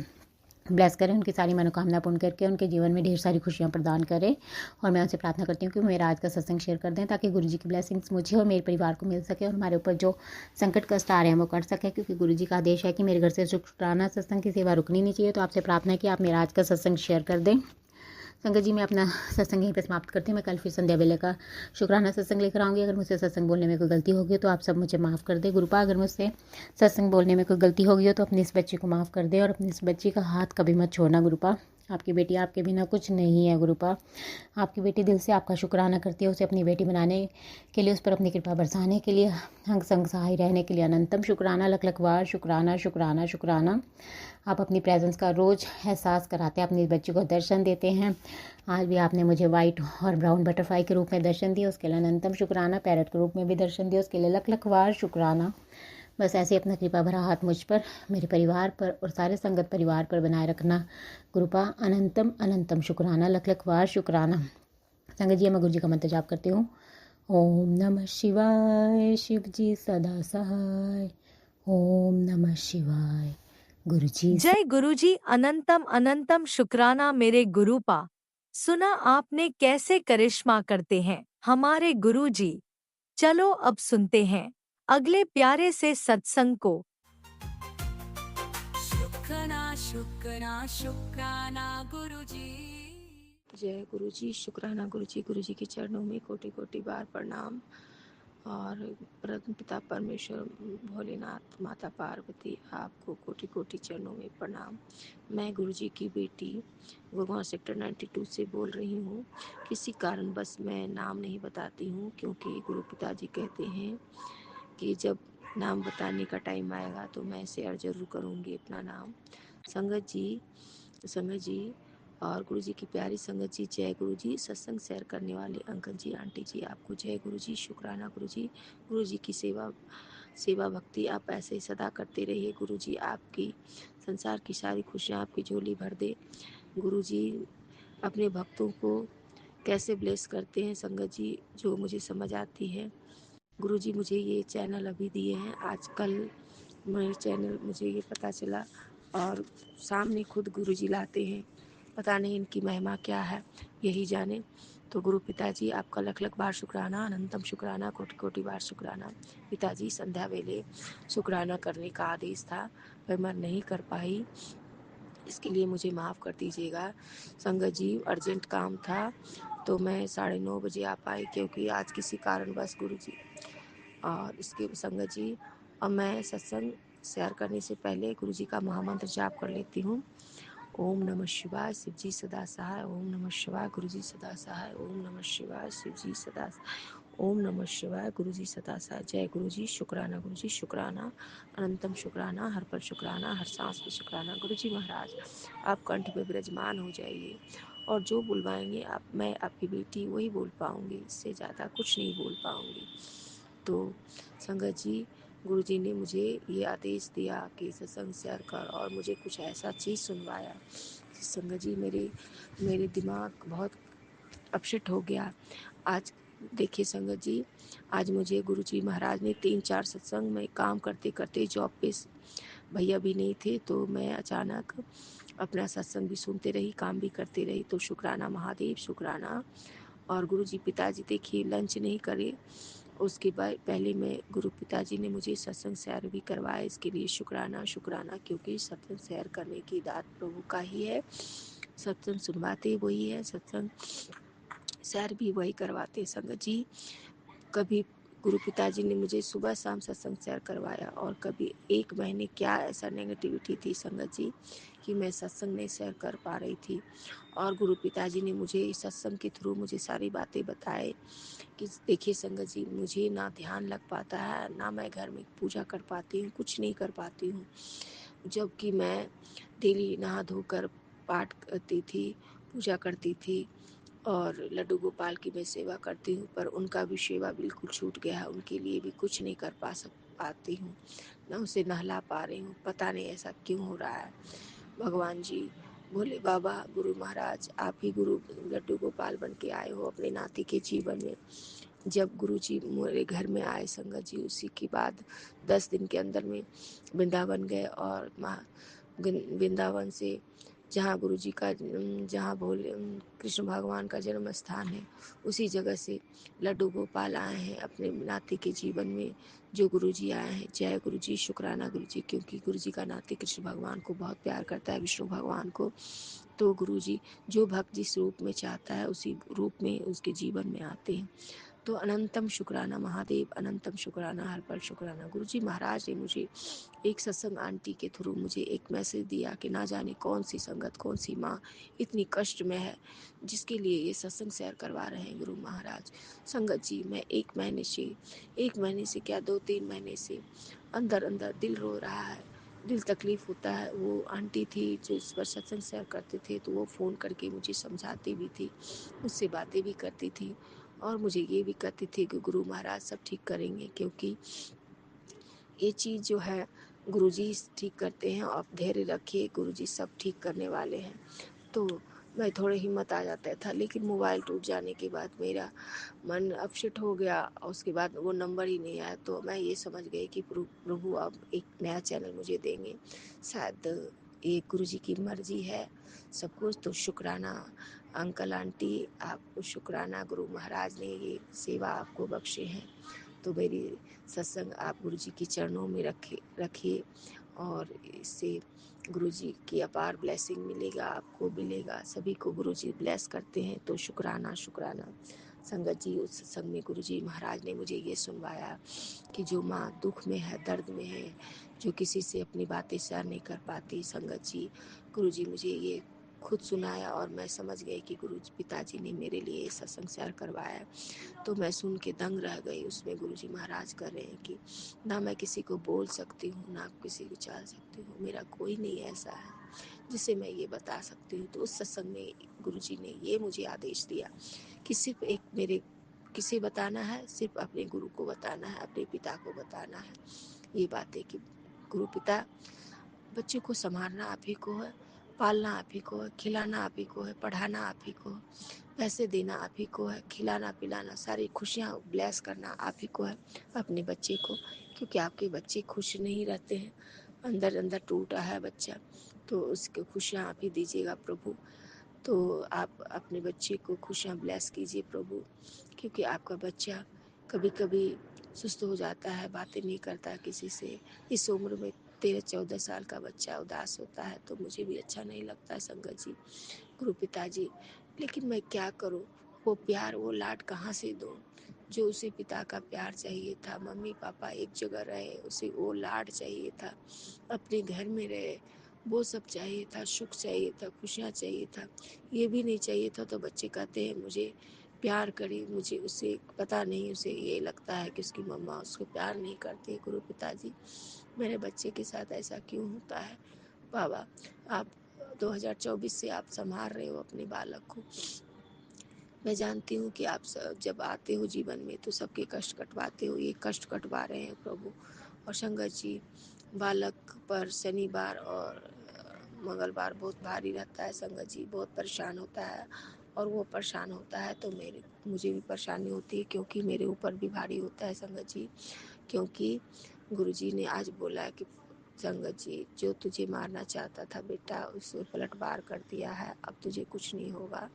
ब्लेस करें, उनकी सारी मनोकामना पूर्ण करके उनके जीवन में ढेर सारी खुशियाँ प्रदान करें। और मैं उनसे प्रार्थना करती हूँ कि वो मेरा आज का सत्संग शेयर कर दें, ताकि गुरु जी की ब्लेसिंग्स मुझे और मेरे परिवार को मिल सके और हमारे ऊपर जो संकट कष्ट आ रहे हैं वो कट सके, क्योंकि गुरु जी का आदेश है कि मेरे घर से शुक्राना सत्संग की सेवा रुकनी नहीं चाहिए। तो आपसे प्रार्थना है कि आप मेरा आज का सत्संग शेयर कर दें। संगत जी, मैं अपना सत्संग यहीं पे समाप्त करती हूँ। मैं कल फिर संध्या वेले का शुक्राना सत्संग लेकर आऊँगी। अगर मुझसे सत्संग बोलने में कोई गलती होगी तो आप सब मुझे माफ़ कर दे गुरुपा। अगर मुझसे सत्संग बोलने में कोई गलती होगी हो तो अपनी इस बच्ची को माफ़ कर दे और अपनी इस बच्ची का हाथ कभी मत छोड़ना गुरुपा। आपकी बेटी आपके बिना कुछ नहीं है गुरुपा। आपकी बेटी दिल से आपका शुक्राना करती है, उसे अपनी बेटी बनाने के लिए, उस पर अपनी कृपा बरसाने के लिए, अंग संग सहाय रहने के लिए अनंतम शुक्राना, लख लख बार शुक्राना शुक्राना शुक्राना। आप अपनी प्रेजेंस का रोज़ एहसास कराते हैं, अपनी बच्ची को दर्शन देते हैं। आज भी आपने मुझे वाइट और ब्राउन बटरफ्लाई के रूप में दर्शन दिए, उसके लिए अनंतम शुक्राना। पैरट के रूप में भी दर्शन दिया, उसके लिए लख लख बार शुक्राना। बस ऐसे अपना कृपा भरा हाथ मुझ पर, मेरे परिवार पर और सारे संगत परिवार पर बनाए रखना गुरुपा। अनंतम अनंतम शुक्राना, लख लख बार शुक्राना। संगत जी, मैं गुरु जी का मंत्र जाप करती हूँ। ओम नमः शिवाय, शिव जी सदा सहाय। ओम नमः शिवाय। गुरु जी जय गुरुजी, अनंतम अनंतम शुक्राना मेरे गुरुपा। सुना आपने कैसे करिश्मा करते हैं हमारे गुरुजी। चलो अब सुनते हैं अगले प्यारे से सत्संग को। शुक्राना शुक्राना शुक्राना गुरुजी। जय गुरु जी, शुक्राना गुरु जी के चरणों में कोटि कोटि बार प्रणाम। और परम पिता परमेश्वर भोलेनाथ, माता पार्वती, आपको कोटि कोटि चरणों में प्रणाम। मैं गुरु जी की बेटी गुड़गांव सेक्टर 92 से बोल रही हूँ। किसी कारण बस मैं नाम नहीं बताती हूँ, क्योंकि गुरु पिताजी कहते हैं कि जब नाम बताने का टाइम आएगा तो मैं शेयर जरूर करूँगी अपना नाम। संगत जी और गुरु जी की प्यारी संगत जी, जय गुरु जी। सत्संग शेयर करने वाले अंकल जी, आंटी जी, आपको जय गुरु जी, शुक्राना गुरु जी। गुरु जी की सेवा भक्ति आप ऐसे ही सदा करते रहिए। गुरु जी आपकी संसार की सारी खुशियाँ आपकी झोली भर दे। गुरु जी अपने भक्तों को कैसे ब्लेस करते हैं संगत जी, जो मुझे समझ आती है। गुरु जी मुझे ये चैनल अभी दिए हैं, आजकल मेरे चैनल मुझे ये पता चला और सामने खुद गुरु जी लाते हैं। पता नहीं इनकी महिमा क्या है, यही जाने। तो गुरु पिताजी आपका लख लख बार शुक्राना, अनंतम शुक्राना, कोटि कोटि बार शुक्राना। पिताजी, संध्या वेले शुक्राना करने का आदेश था पर मैं नहीं कर पाई, इसके लिए मुझे माफ़ कर दीजिएगा। संगत जी, अर्जेंट काम था तो मैं 9:30 बजे आ पाई, क्योंकि आज किसी कारणवश गुरु जी और इसके संगत जी। और मैं सत्संग शेयर करने से पहले गुरु जी का महामंत्र जाप कर लेती हूँ। ओम नमः शिवाय, शिव जी सदा सहाय। ओम नमः शिवाय, गुरु जी सदा सहाय। ओम नमः शिवाय, शिव जी सदा सहाय। ओम नमः शिवाय, गुरु जी सदा सहाय। जय गुरु जी, शुक्राना गुरु जी, शुक्राना, अनंतम शुक्राना, हर पल शुक्राना, हर सांस पे शुक्राना। गुरु जी महाराज, आप कंठ पे विराजमान हो जाइए और जो बुलवाएंगे आप, मैं आपकी बेटी वही बोल पाऊंगी, इससे ज़्यादा कुछ नहीं बोल पाऊंगी। तो संगत जी, गुरुजी ने मुझे ये आदेश दिया कि सत्संग शेयर कर, और मुझे कुछ ऐसा चीज़ सुनवाया। संगत जी, मेरे दिमाग बहुत अपसेट हो गया। आज देखिए संगत जी, आज मुझे गुरुजी महाराज ने 3-4 सत्संग में काम करते करते, जॉब पे भैया भी नहीं थे, तो मैं अचानक अपना सत्संग भी सुनते रही, काम भी करते रही। तो शुक्राना महादेव, शुक्राना। और गुरुजी पिताजी देखिए लंच नहीं करे, उसके बाद पहले मैं गुरु पिताजी ने मुझे सत्संग शेयर भी करवाया, इसके लिए शुक्राना शुक्राना। क्योंकि सत्संग शेयर करने की दात प्रभु का ही है, सत्संग सुनवाते वही है, सत्संग शेयर भी वही करवाते। संगत जी, कभी गुरु पिताजी ने मुझे सुबह शाम सत्संग शेयर करवाया, और कभी 1 महीने क्या ऐसा नेगेटिविटी थी संगत जी कि मैं सत्संग नहीं शेयर कर पा रही थी। और गुरु पिताजी ने मुझे इस सत्संग के थ्रू मुझे सारी बातें बताए कि देखिए संगत जी, मुझे ना ध्यान लग पाता है, ना मैं घर में पूजा कर पाती हूँ, कुछ नहीं कर पाती हूँ। जबकि मैं डेली नहा धोकर पाठ करती थी, पूजा करती थी, और लड्डू गोपाल की मैं सेवा करती हूँ, पर उनका भी सेवा बिल्कुल छूट गया है। उनके लिए भी कुछ नहीं कर पाती हूँ, ना उसे नहला पा रही हूँ। पता नहीं ऐसा क्यों हो रहा है। भगवान जी, भोले बाबा, गुरु महाराज, आप ही गुरु लड्डू गोपाल बन के आए हो अपने नाती के जीवन में। जब गुरु जी मेरे घर में आए संगत जी, उसी के बाद 10 दिन के अंदर में वृंदावन गए, और वृंदावन से जहाँ गुरु जी का जहाँ भोले कृष्ण भगवान का जन्म स्थान है, उसी जगह से लड्डू गोपाल आए हैं अपने नाती के जीवन में। जो गुरु जी आए हैं, जय गुरु जी, शुक्राना गुरु जी, क्योंकि गुरु जी का नाती कृष्ण भगवान को बहुत प्यार करता है, विष्णु भगवान को। तो गुरु जी जो भक्त जिस रूप में चाहता है उसी रूप में उसके जीवन में आते हैं। तो अनंतम शुक्राना महादेव, अनंतम शुक्राना, हर पल शुक्राना। गुरु जी महाराज ने मुझे एक सत्संग आंटी के थ्रू मुझे एक मैसेज दिया कि ना जाने कौन सी संगत, कौन सी माँ इतनी कष्ट में है, जिसके लिए ये सत्संग शेयर करवा रहे हैं गुरु महाराज। संगत जी, मैं 1 महीने से क्या 2-3 महीने से अंदर अंदर दिल रो रहा है, दिल तकलीफ होता है। वो आंटी थी जो इस पर सत्संग शेयर करते थे, तो वो फ़ोन करके मुझे समझाती भी थी, मुझसे बातें भी करती थी, और मुझे ये भी कहती थी कि गुरु महाराज सब ठीक करेंगे, क्योंकि ये चीज़ जो है गुरुजी ठीक करते हैं, आप धैर्य रखिए, गुरुजी सब ठीक करने वाले हैं। तो मैं थोड़े हिम्मत आ जाता था, लेकिन मोबाइल टूट जाने के बाद मेरा मन अपसेट हो गया, और उसके बाद वो नंबर ही नहीं आया। तो मैं ये समझ गई कि प्रभु अब एक नया चैनल मुझे देंगे, शायद ये गुरुजी की मर्जी है सब कुछ। तो शुक्राना अंकल आंटी, आपको शुक्राना, गुरु महाराज ने ये सेवा आपको बख्शे हैं। तो मेरी सत्संग आप गुरु जी के चरणों में रखिए, और इससे गुरु जी की अपार ब्लेसिंग मिलेगा, आपको मिलेगा, सभी को गुरु जी ब्लेस करते हैं। तो शुक्राना शुक्राना संगत जी। उस सत्संग में गुरु जी महाराज ने मुझे ये सुनवाया कि जो माँ दुख में है, दर्द में है, जो किसी से अपनी बातें शेयर नहीं कर पाती, संगत जी, गुरु जी मुझे ये खुद सुनाया, और मैं समझ गई कि गुरु पिताजी ने मेरे लिए सत्संग शेयर करवाया। तो मैं सुन के दंग रह गई। उसमें गुरुजी महाराज कर रहे हैं कि ना मैं किसी को बोल सकती हूँ, ना किसी को चाल सकती हूँ, मेरा कोई नहीं ऐसा है जिसे मैं ये बता सकती हूँ। तो उस सत्संग में गुरुजी ने ये मुझे आदेश दिया कि सिर्फ एक मेरे किसे बताना है, सिर्फ अपने गुरु को बताना है, अपने पिता को बताना है ये बातें कि गुरु पिता, बच्चे को संभालना आप ही को है, पालना आप ही को है, खिलाना आप ही को है, पढ़ाना आप ही को है, पैसे देना आप ही को है, खिलाना पिलाना, सारी खुशियाँ ब्लेस करना आप ही को है अपने बच्चे को। क्योंकि आपके बच्चे खुश नहीं रहते हैं, अंदर अंदर टूटा है बच्चा, तो उसको खुशियाँ आप ही दीजिएगा प्रभु। तो आप अपने बच्चे को खुशियाँ ब्लेस कीजिए प्रभु, क्योंकि आपका बच्चा कभी कभी सुस्त हो जाता है, बातें नहीं करता किसी से। इस उम्र में 13-14 साल का बच्चा उदास होता है, तो मुझे भी अच्छा नहीं लगता है संगत जी, गुरु पिताजी। लेकिन मैं क्या करूं, वो प्यार, वो लाड कहाँ से दूं? जो उसे पिता का प्यार चाहिए था, मम्मी पापा एक जगह रहे, उसे वो लाड चाहिए था, अपने घर में रहे, वो सब चाहिए था, सुख चाहिए था, खुशियाँ चाहिए था, ये भी नहीं चाहिए था। तो बच्चे कहते हैं मुझे प्यार करे, मुझे उसे पता नहीं, उसे ये लगता है कि उसकी मम्मा उसको प्यार नहीं करती। गुरु पिताजी, मेरे बच्चे के साथ ऐसा क्यों होता है? बाबा, आप 2024 से आप संभाल रहे हो अपने बालक को। मैं जानती हूँ कि आप जब आते हो जीवन में तो सबके कष्ट कटवाते हो, ये कष्ट कटवा रहे हैं प्रभु। और संगत जी, बालक पर शनिवार और मंगलवार बहुत भारी रहता है संगत जी, बहुत परेशान होता है, और वो परेशान होता है तो मुझे भी परेशानी होती है, क्योंकि मेरे ऊपर भी भारी होता है संगत जी। क्योंकि गुरुजी ने आज बोला कि संगत जी, जो तुझे मारना चाहता था बेटा, उसे पलटवार कर दिया है, अब तुझे कुछ नहीं होगा।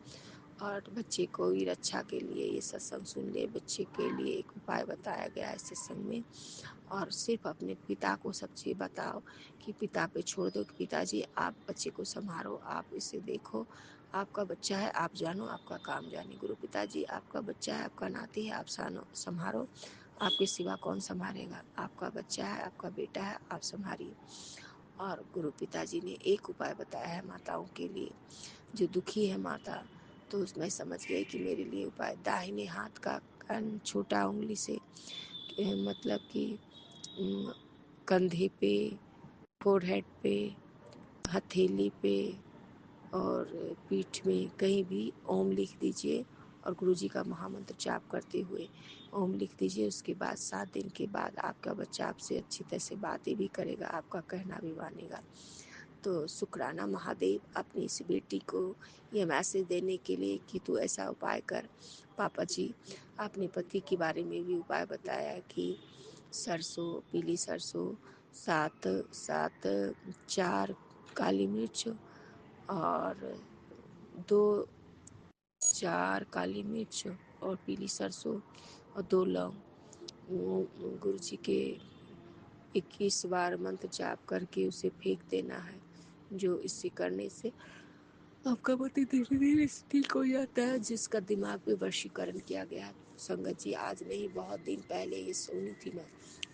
और बच्चे को ही रक्षा के लिए ये सत्संग सुन ले, बच्चे के लिए एक उपाय बताया गया है सत्संग में। और सिर्फ अपने पिता को सब चीज़ बताओ कि पिता पे छोड़ दो कि पिताजी आप बच्चे को संभालो, आप इसे देखो, आपका बच्चा है, आप जानो, आपका काम जाने। गुरु पिताजी, आपका बच्चा है, आपका नाती है, आप संभालो, आपके सिवा कौन संभालेगा, आपका बच्चा है, आपका बेटा है, आप संभालिए। और गुरु पिताजी ने एक उपाय बताया है माताओं के लिए, जो दुखी है माता, तो मैं समझ गई कि मेरे लिए उपाय दाहिने हाथ का छोटा उंगली से मतलब कि कंधे पे, फोरहेड पे, हथेली पे और पीठ में कहीं भी ओम लिख दीजिए और गुरुजी का महामंत्र जाप करते हुए ओम लिख दीजिए। उसके बाद 7 दिन के बाद आपका बच्चा आपसे अच्छी तरह से बातें भी करेगा, आपका कहना भी मानेगा। तो शुक्राना महादेव अपनी इस बेटी को ये मैसेज देने के लिए कि तू ऐसा उपाय कर। पापा जी, अपने पति के बारे में भी उपाय बताया कि सरसों, पीली सरसों, 4 काली मिर्च और 4 काली मिर्च और पीली सरसों और 2 लौंग, गुरु जी के 21 बार मंत्र जाप करके उसे फेंक देना है। जो इससे करने से आपका पति धीरे धीरे ठीक हो जाता है, जिसका दिमाग में वशीकरण किया गया है। संगत जी, आज नहीं बहुत दिन पहले ये सुनी थी मैं,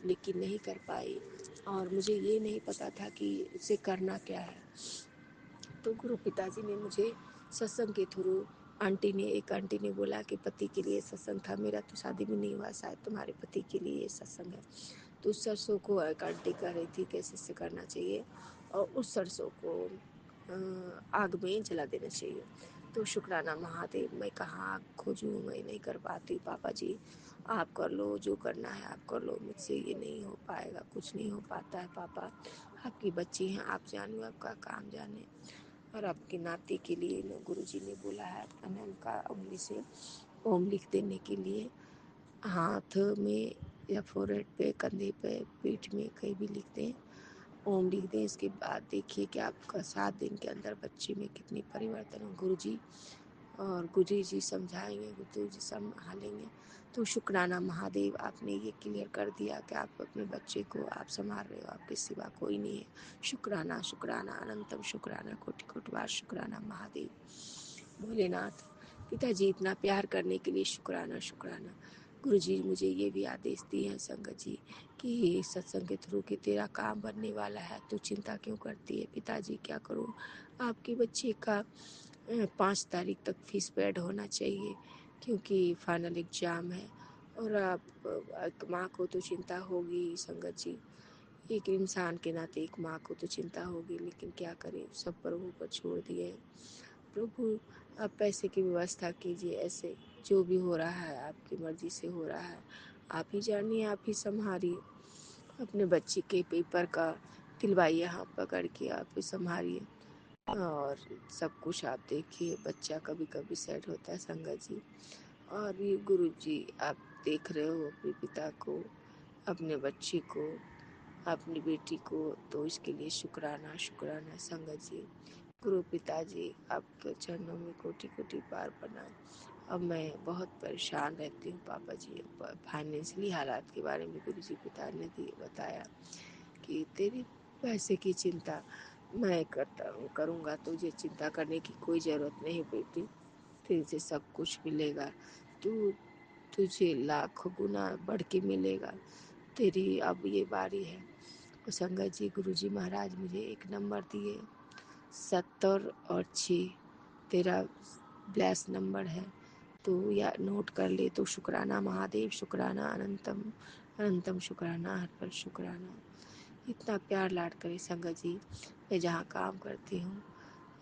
लेकिन नहीं कर पाई और मुझे ये नहीं पता था कि इसे करना क्या है। तो गुरु पिताजी ने मुझे सत्संग के थ्रू एक आंटी ने बोला कि पति के लिए सत्संग था, मेरा तो शादी भी नहीं हुआ, शायद तुम्हारे पति के लिए ये सत्संग है। तो उस सरसों को एक आंटी कह रही थी कैसे से करना चाहिए और उस सरसों को आग में जला देना चाहिए। तो शुक्राना महादेव, मैं कहाँ आग खोजूँ, मैं नहीं कर पाती। पापा जी आप कर लो, जो करना है आप कर लो, मुझसे ये नहीं हो पाएगा, कुछ नहीं हो पाता है पापा, आपकी बच्ची हैं, आप जानो, आपका काम जाने। और आपकी नाती के लिए गुरुजी ने बोला है नाम का उंगली से ओम लिख देने के लिए, हाथ में या फोrehead पे, कंधे पे, पीठ में कहीं भी लिख दें, ओम लिख दें। इसके बाद देखिए कि आपका 7 दिन के अंदर बच्चे में कितनी परिवर्तन हो। गुरुजी और गुरु जी समझाएंगे, गुरु जी संभालेंगे। तो शुक्राना महादेव, आपने ये क्लियर कर दिया कि आप अपने बच्चे को आप संभाल रहे हो, आपके सिवा कोई नहीं है। शुक्राना शुक्राना अनंतम शुक्राना, कोटि कोटि बार शुक्राना महादेव। भोलेनाथ पिताजी, इतना प्यार करने के लिए शुक्राना शुक्राना। गुरु जी मुझे ये भी आदेश दिए हैं संगत जी कि सत्संग के थ्रू कि तेरा काम बनने वाला है, तू चिंता क्यों करती है। पिताजी क्या करूँ, आपके बच्चे का 5 तारीख तक फीस पेड होना चाहिए क्योंकि फाइनल एग्जाम है। और आप एक माँ को तो चिंता होगी संगत जी, एक इंसान के नाते एक माँ को तो चिंता होगी, लेकिन क्या करें, सब प्रभु पर छोड़ दिए। प्रभु आप पैसे की व्यवस्था कीजिए, ऐसे जो भी हो रहा है आपकी मर्जी से हो रहा है, आप ही जानिए, आप ही संभालिए। अपने बच्चे के पेपर का दिलवाइए हाथ पकड़ के, आप ही संभालिए और सब कुछ आप देखिए। बच्चा कभी कभी सेट होता है संगत जी। और ये गुरु जी आप देख रहे हो अपने पिता को, अपने बच्चे को, अपनी बेटी को, तो इसके लिए शुक्राना शुक्राना संगत जी। गुरु पिताजी आपके चरणों में कोटि कोटि बार प्रणाम। अब मैं बहुत परेशान रहती हूँ पापा जी, फाइनेंशियली हालात के बारे में गुरु जी पिता ने बताया कि तेरी पैसे की चिंता मैं करूँगा, तुझे चिंता करने की कोई ज़रूरत नहीं बेटी, तुझे सब कुछ मिलेगा, तुझे लाख गुना बढ़ के मिलेगा, तेरी अब ये बारी है। और संगत जी गुरुजी महाराज मुझे एक नंबर दिए 70 और 6, तेरा ब्लेस नंबर है, तो या नोट कर ले। तो शुक्राना महादेव, शुक्राना अनंतम अनंतम शुक्राना, हर पल शुक्राना। इतना प्यार लाड करे संगत जी। मैं जहाँ काम करती हूँ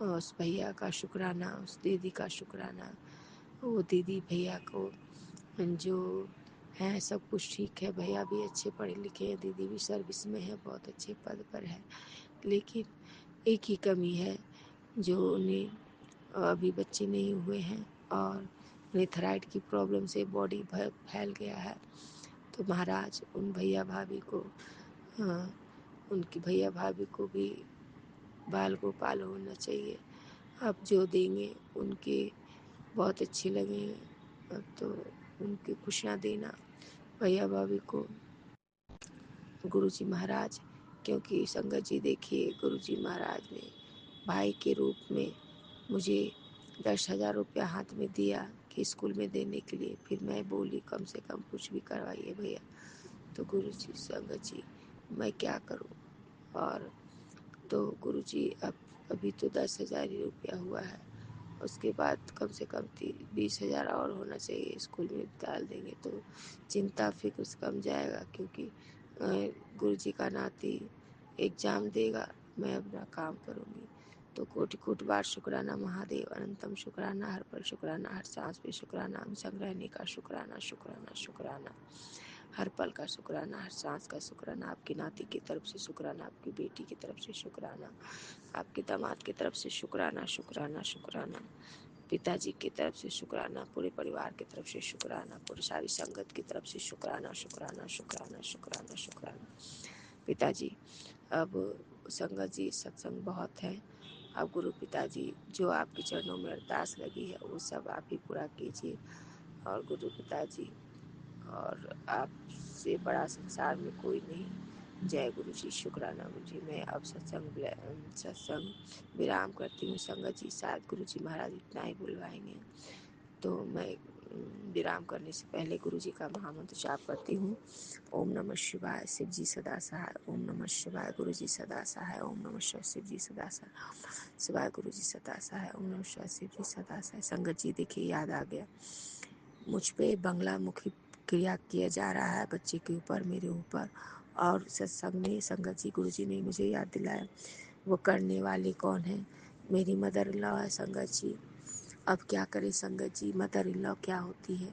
उस भैया का शुक्राना, उस दीदी का शुक्राना, वो दीदी भैया को जो है सब कुछ ठीक है, भैया भी अच्छे पढ़े लिखे हैं, दीदी भी सर्विस में है, बहुत अच्छे पद पर है, लेकिन एक ही कमी है जो उन्हें अभी बच्चे नहीं हुए हैं और उन्हें थायराइड की प्रॉब्लम से बॉडी फैल गया है। तो महाराज उन भैया भाभी को उनकी भैया भाभी को भी बाल गोपाल होना चाहिए। आप जो देंगे उनके बहुत अच्छे लगेंगे, तो उनकी खुशियाँ देना भैया भाभी को। गुरुजी महाराज, क्योंकि संगत जी देखिए गुरुजी महाराज ने भाई के रूप में मुझे 10,000 रुपया हाथ में दिया कि स्कूल में देने के लिए। फिर मैं बोली कम से कम कुछ भी करवाइए भैया। तो गुरुजी संगत जी मैं क्या करूं। और तो गुरुजी अभी तो 10,000 ही रुपया हुआ है, उसके बाद कम से कम 20,000 और होना चाहिए, स्कूल में डाल देंगे तो चिंता फिक्र कम जाएगा। क्योंकि गुरुजी का नाती एग्ज़ाम देगा, मैं अपना काम करूँगी। तो कोटि कोटि बार शुक्राना महादेव, अनंतम शुक्राना, हर पल शुक्राना, हर सांस पे शुक्राना, हम संग रहने का शुक्राना शुक्राना शुक्राना, हर पल का शुक्राना, हर सांस का शुक्राना, आपकी नाती की तरफ से शुक्राना, आपकी बेटी की तरफ से शुक्राना, आपके दामाद की तरफ से शुक्राना शुक्राना शुक्राना, पिताजी की तरफ से शुक्राना, पूरे परिवार की तरफ से शुक्राना, पूरी सारी संगत की तरफ से शुक्राना शुक्राना शुक्राना शुक्राना शुक्राना। पिताजी अब संगत जी सत्संग बहुत है, अब गुरु पिताजी जो आपके चरणों में अरदास लगी है वो सब आप ही पूरा कीजिए। और गुरु पिताजी और आपसे बड़ा संसार में कोई नहीं। जय गुरु जी, शुक्राना गुरु जी। मैं अब सत्संग विराम करती हूँ। संगत जी शायद गुरु जी महाराज इतना ही बुलवाएंगे, तो मैं विराम करने से पहले गुरु जी का महामंत्र जाप करती हूँ। ओम नमः शिवाय, शिव जी सदा सहाय। ओम नमः शिवाय, गुरु जी सदा सहाय। ओम नमः शिवाय, शिव जी सदा सहाय। शिवाय गुरु जी सदा सहाय। ओम नमः शिवाय, शिव जी सदा सहाय। संगत जी देखिए याद आ गया, मुझ पे बंगला मुखी क्रिया किया जा रहा है, बच्चे के ऊपर, मेरे ऊपर। और सत्संग में संगत जी गुरु जी ने मुझे याद दिलाया वो करने वाले कौन है, मेरी मदर इन लॉ है संगत जी। अब क्या करें संगत जी, मदर इन लॉ क्या होती है,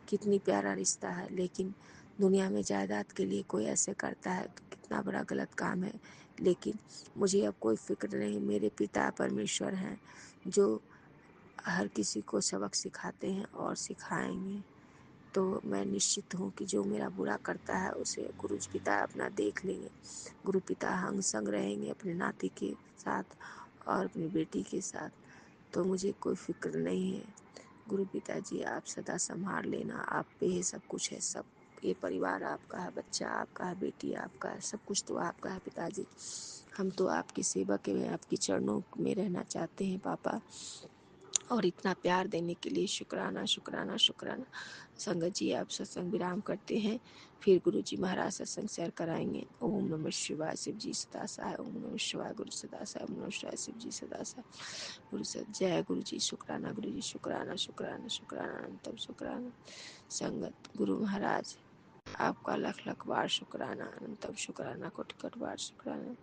कितनी प्यारा रिश्ता है, लेकिन दुनिया में जायदाद के लिए कोई ऐसे करता है तो कितना बड़ा गलत काम है। लेकिन मुझे अब कोई फिक्र नहीं, मेरे पिता परमेश्वर हैं जो हर किसी को सबक सिखाते हैं और सिखाएंगे। तो मैं निश्चित हूँ कि जो मेरा बुरा करता है उसे गुरु पिता अपना देख लेंगे। गुरु पिता हम संग रहेंगे अपने नाती के साथ और अपनी बेटी के साथ, तो मुझे कोई फिक्र नहीं है। गुरु पिताजी आप सदा संभाल लेना, आप पे ही सब कुछ है। सब ये परिवार आपका है, बच्चा आपका है, बेटी आपका है, सब कुछ तो आपका है पिताजी। हम तो आपकी सेवक हैं, आपके चरणों में रहना चाहते हैं पापा। और इतना प्यार देने के लिए शुक्राना शुक्राना शुक्राना। संगत जी आप सत्संग विराम करते हैं, फिर गुरु जी महाराज सत्संग शेयर कराएंगे। ओम नमः शिवाय, शिव जी सदा सहाय। ओम नमः शिवाय, गुरु सदा सहाय। ओम नमः शिवाय, शिव जी सदा सहाय। गुरु से जय गुरु जी, शुक्राना गुरु जी, शुक्राना शुक्राना शुक्राना, अनंतम शुक्राना। संगत गुरु महाराज आपका लख लख बार शुक्राना, अनंतम शुक्राना, कोटि कोटि बार शुक्राना,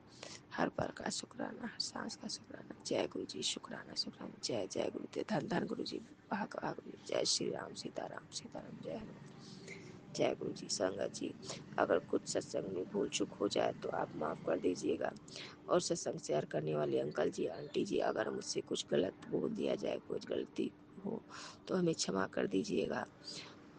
हर पल का शुक्राना, हर सांस का शुक्राना। जय गुरु जी, शुक्राना शुक्राना। जय जय गुरु जी, धन धन गुरु जी, भाग भाग गुरु जी। जय श्री राम, सीताराम सीताराम, जय हनुमान। जय गुरु जी। संगत जी अगर कुछ सत्संग में भूल चूक हो जाए तो आप माफ़ कर दीजिएगा। और सत्संग शेयर करने वाले अंकल जी आंटी जी, अगर मुझसे कुछ गलत बोल दिया जाए, कुछ गलती हो तो हमें क्षमा कर दीजिएगा।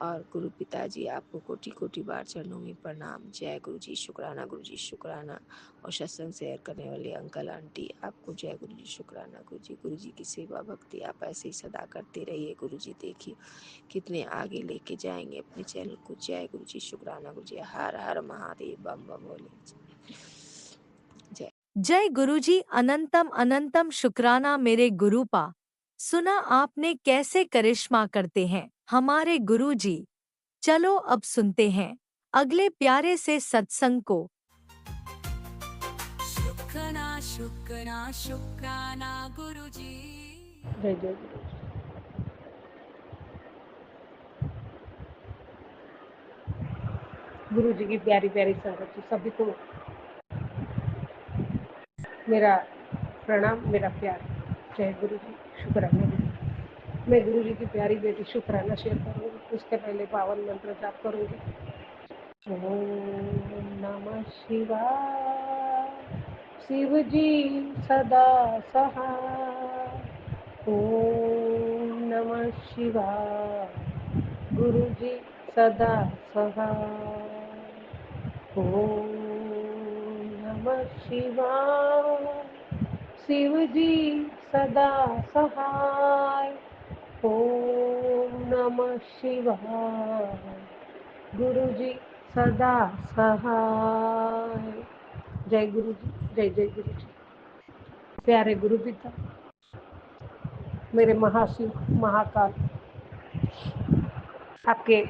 और गुरु पिताजी आपको कोटि कोटि बार चरणों में प्रणाम। जय गुरु जी, शुक्राना गुरु जी, शुक्राना। और सत्संग शेयर करने वाले अंकल आंटी आपको जय गुरु जी, शुक्राना गुरु जी की सेवा भक्ति आप ऐसे ही सदा करते रहिए। गुरु जी देखिए कितने आगे लेके जाएंगे अपने चैनल को। जय गुरु जी, शुक्राना गुरु जी, हर हर महादेव, बम बम बोले। जय जय गुरुजी, अनंतम अनंतम शुक्राना मेरे गुरुपा। सुना आपने कैसे करिश्मा करते हैं हमारे गुरुजी। चलो अब सुनते हैं अगले प्यारे से सत्संग को। शुक्राना शुक्राना शुक्राना गुरु जी। जय जय गुरु। गुरु जी की प्यारी प्यारी संगत जी, सभी को मेरा प्रणाम, मेरा प्यार। जय गुरु जी, शुक्राना गुरु जी। मैं गुरु जी की प्यारी बेटी शुक्राना शेयर करूँगी, उसके पहले पावन मंत्र जाप करूँगी। ओम नमः शिवाय, शिव जी सदा सहाय। ओम नमः शिवाय, गुरु जी सदा सहाय। ओम नमः शिवाय, शिव जी सदा सहाय। ओम नमः शिवाय, गुरु जी सदा सहाय। जय गुरु जी, जय जय गुरु जी। प्यारे गुरु पिता, मेरे महाशिव महाकाल, आपके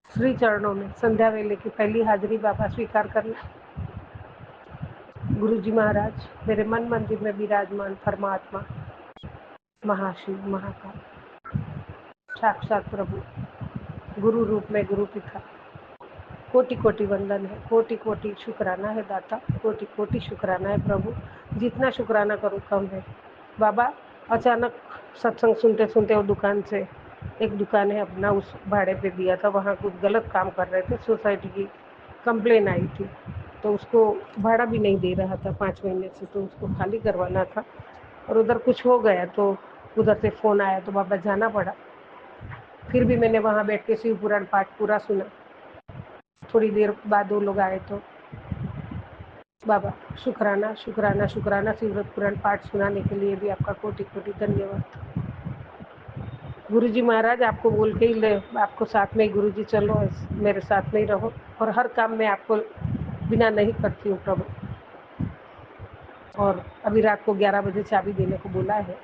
श्री चरणों में संध्या वेले की पहली हाजिरी बाबा स्वीकार करना। गुरु जी महाराज, मेरे मन मंदिर में विराजमान परमात्मा, महाशिव, महाकाल, साक्षात प्रभु, गुरु रूप में गुरु पिता, कोटि कोटि वंदन है, कोटि कोटि शुक्राना है दाता, कोटि कोटि शुक्राना है प्रभु। जितना शुक्राना करूँ कम है। बाबा, अचानक सत्संग सुनते सुनते वो दुकान से, एक दुकान है अपना, उस भाड़े पे दिया था, वहाँ कुछ गलत काम कर रहे थे, सोसाइटी की कंप्लेन आई थी, तो उसको भाड़ा भी नहीं दे रहा था 5 महीने से, तो उसको खाली करवाना था। और उधर कुछ हो गया तो उधर से फ़ोन आया तो बाबा जाना पड़ा। फिर भी मैंने वहाँ बैठ के शिव पुराण पाठ पूरा सुना। थोड़ी देर बाद वो लोग आए तो बाबा, शुक्राना शुक्राना शुक्राना, शिवरत पुराण पाठ सुनाने के लिए भी आपका कोटि कोटि धन्यवाद। गुरु जी महाराज, आपको बोल के ही ले, आपको साथ में ही गुरु जी चलो, मेरे साथ में ही रहो, और हर काम में आपको बिना नहीं करती हूँ प्रभु। और अभी रात को 11 बजे चाबी देने को बोला है,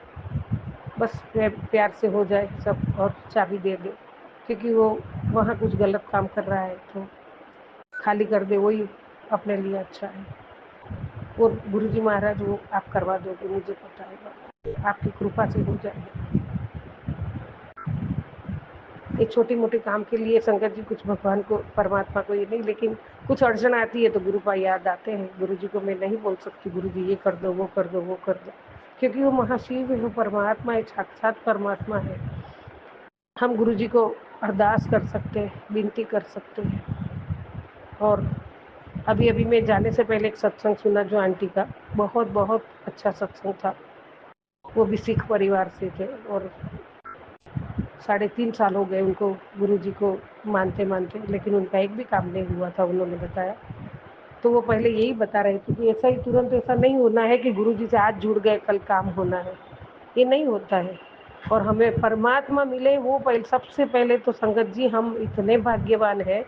बस प्यार से हो जाए सब और चाबी दे दे, क्योंकि वो वहाँ कुछ गलत काम कर रहा है तो खाली कर दे, वही अपने लिए अच्छा है। और गुरु जी महाराज, वो आप करवा दोगे, मुझे पता है, आपकी कृपा से हो जाएगा। एक छोटी मोटी काम के लिए संगत जी कुछ भगवान को, परमात्मा को ये नहीं, लेकिन कुछ अड़चन आती है तो गुरु पा याद आते हैं। गुरु जी को मैं नहीं बोल सकती गुरु जी ये कर दो, वो कर दो, वो कर दो, क्योंकि वो महाशिव है, वो परमात्मा है, साक्षात परमात्मा है। हम गुरु जी को अरदास कर सकते हैं, विनती कर सकते हैं। और अभी अभी मैं जाने से पहले एक सत्संग सुना जो आंटी का, बहुत बहुत अच्छा सत्संग था। वो भी सिख परिवार से थे और 3.5 साल हो गए उनको गुरुजी को मानते मानते, लेकिन उनका एक भी काम नहीं हुआ था, उन्होंने बताया। तो वो पहले यही बता रहे थे कि ऐसा ही तुरंत ऐसा नहीं होना है कि गुरुजी से आज जुड़ गए कल काम होना है, ये नहीं होता है। और हमें परमात्मा मिले, वो सबसे पहले तो संगत जी हम इतने भाग्यवान हैं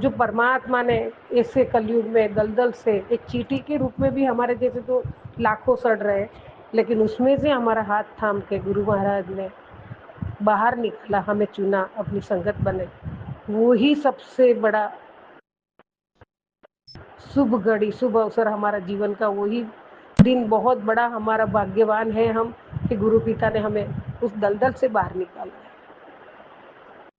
जो परमात्मा ने ऐसे कलयुग में दलदल से एक चींटी के रूप में भी, हमारे जैसे तो लाखों सड़ रहे, लेकिन उसमें से हमारा हाथ थाम के गुरु महाराज ने बाहर निकाला, हमें चुना, अपनी संगत बने। वो ही सबसे बड़ा शुभ घड़ी, शुभ अवसर हमारा जीवन का, वही दिन बहुत बड़ा हमारा भाग्यवान है हम कि गुरु पिता ने हमें उस दलदल से बाहर निकाला है।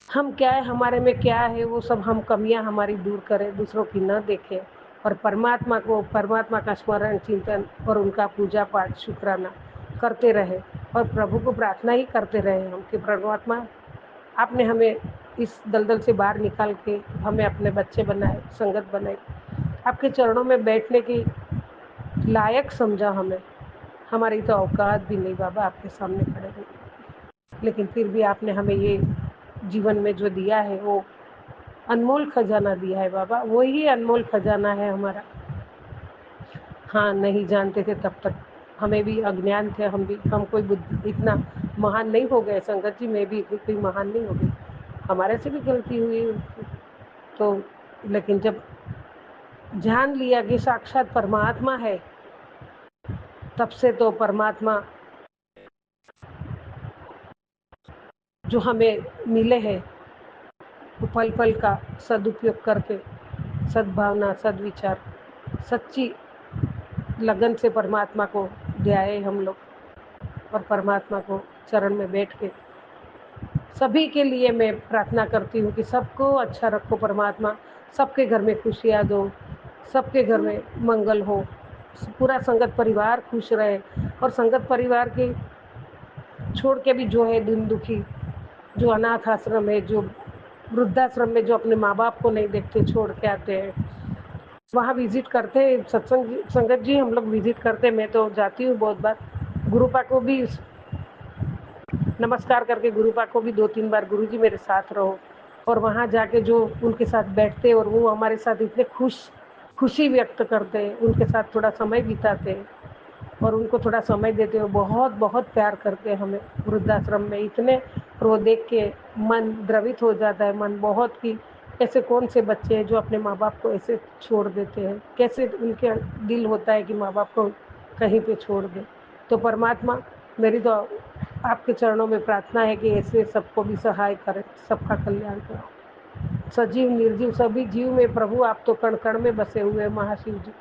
हम क्या है, हमारे में क्या है, वो सब हम कमियां हमारी दूर करें, दूसरों की न देखें, और परमात्मा को, परमात्मा का स्मरण, चिंतन और उनका पूजा पाठ, शुक्राना करते रहे, और प्रभु को प्रार्थना ही करते रहे हम कि परमात्मा आपने हमें इस दलदल से बाहर निकाल के हमें अपने बच्चे बनाए, संगत बनाई, आपके चरणों में बैठने की लायक समझा हमें। हमारी तो औकात भी नहीं बाबा आपके सामने खड़े हुए, लेकिन फिर भी आपने हमें ये जीवन में जो दिया है वो अनमोल खजाना दिया है बाबा, वही अनमोल खजाना है हमारा। हाँ, नहीं जानते थे तब तक, हमें भी अज्ञान थे, हम कोई इतना महान नहीं हो गए संगत जी, मैं भी कोई महान नहीं हो गई, हमारे से भी गलती हुई तो, लेकिन जब जान लिया कि साक्षात परमात्मा है, तब से तो परमात्मा जो हमें मिले हैं वो पल पल का सदुपयोग करके, सद्भावना, सद्विचार, सच्ची लगन से परमात्मा को ध्याए हम लोग, और परमात्मा को चरण में बैठ के सभी के लिए मैं प्रार्थना करती हूँ कि सबको अच्छा रखो परमात्मा, सबके घर में खुशियाँ दो, सबके घर में मंगल हो, पूरा संगत परिवार खुश रहे, और संगत परिवार के छोड़ के भी जो है दिन दुखी, जो अनाथ आश्रम है, जो वृद्धाश्रम में जो अपने माँ बाप को नहीं देखते, छोड़ के आते हैं, वहाँ विजिट करते हैं सत्संग संगत जी, हम लोग विजिट करते हैं, मैं तो जाती हूँ बहुत बार। गुरुपा को भी नमस्कार करके गुरुपा को भी 2-3 बार, गुरु जी मेरे साथ रहो, और वहाँ जाके जो उनके साथ बैठते और वो हमारे साथ इतने खुशी व्यक्त करते हैं, उनके साथ थोड़ा समय बिताते हैं और उनको थोड़ा समय देते हो, बहुत बहुत प्यार करते हैं हमें वृद्धाश्रम में इतने, और वो देख के मन द्रवित हो जाता है, मन बहुत कि ऐसे कौन से बच्चे हैं जो अपने माँ बाप को ऐसे छोड़ देते हैं, कैसे उनके दिल होता है कि माँ बाप को कहीं पे छोड़ दे। तो परमात्मा, मेरी तो आपके चरणों में प्रार्थना है कि ऐसे सबको भी सहाय करें, सबका कल्याण करें। सजीव निर्जीव सभी जीव में प्रभु आप तो कण कण में बसे हुए महाशिव जी,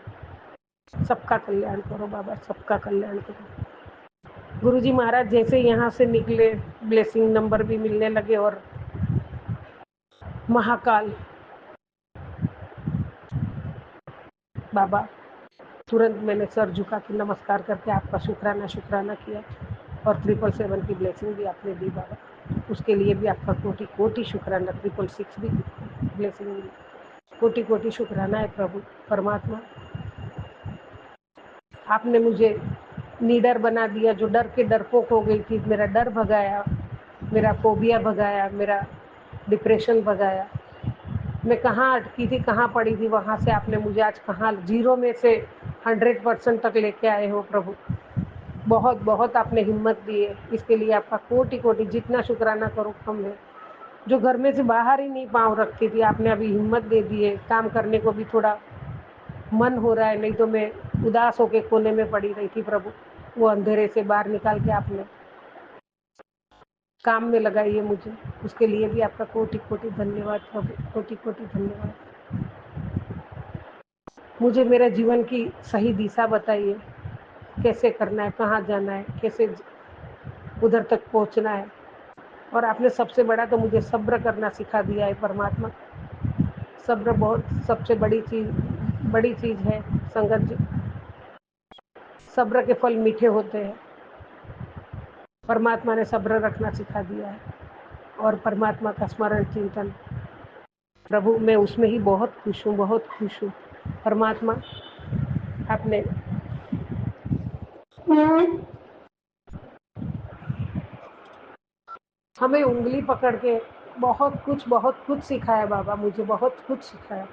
सबका कल्याण करो बाबा, सबका कल्याण करो। गुरुजी महाराज जैसे यहाँ से निकले ब्लेसिंग नंबर भी मिलने लगे और महाकाल बाबा तुरंत मैंने सर झुका के नमस्कार करके आपका शुक्राना किया और 777 की ब्लेसिंग भी आपने दी बाबा, उसके लिए भी आपका कोटि कोटि शुक्राना। 666 भी ब्लेसिंग मिली, कोटि कोटि शुक्राना है प्रभु परमात्मा। आपने मुझे नीडर बना दिया, जो डर के डरपोक हो गई थी, मेरा डर भगाया, मेरा फोबिया भगाया, मेरा डिप्रेशन भगाया। मैं कहाँ अटकी थी, कहाँ पड़ी थी, वहाँ से आपने मुझे आज कहाँ 0 में से 100% तक लेके आए हो प्रभु। बहुत बहुत आपने हिम्मत दी है, इसके लिए आपका कोटि कोटि, जितना शुक्राना करो कम है। जो घर में से बाहर ही नहीं पाँव रखती थी, आपने अभी हिम्मत दे दी है, काम करने को भी थोड़ा मन हो रहा है, नहीं तो मैं उदास होके कोने में पड़ी रही थी प्रभु। वो अंधेरे से बाहर निकाल के आपने काम में लगाई है मुझे, उसके लिए भी आपका कोटि कोटि धन्यवाद प्रभु, कोटि कोटि धन्यवाद। मुझे मेरे जीवन की सही दिशा बताइए, कैसे करना है, कहाँ जाना है, कैसे उधर तक पहुँचना है। और आपने सबसे बड़ा तो मुझे सब्र करना सिखा दिया है परमात्मा। सब्र बहुत सबसे बड़ी चीज़ है संगत जी। सब्र के फल मीठे होते हैं, परमात्मा ने सब्र रखना सिखा दिया है। और परमात्मा का स्मरण चिंतन प्रभु, मैं उसमें ही बहुत खुश हूँ, बहुत खुश हूँ परमात्मा। आपने हमें उंगली पकड़ के बहुत कुछ सिखाया बाबा, मुझे बहुत कुछ सिखाया।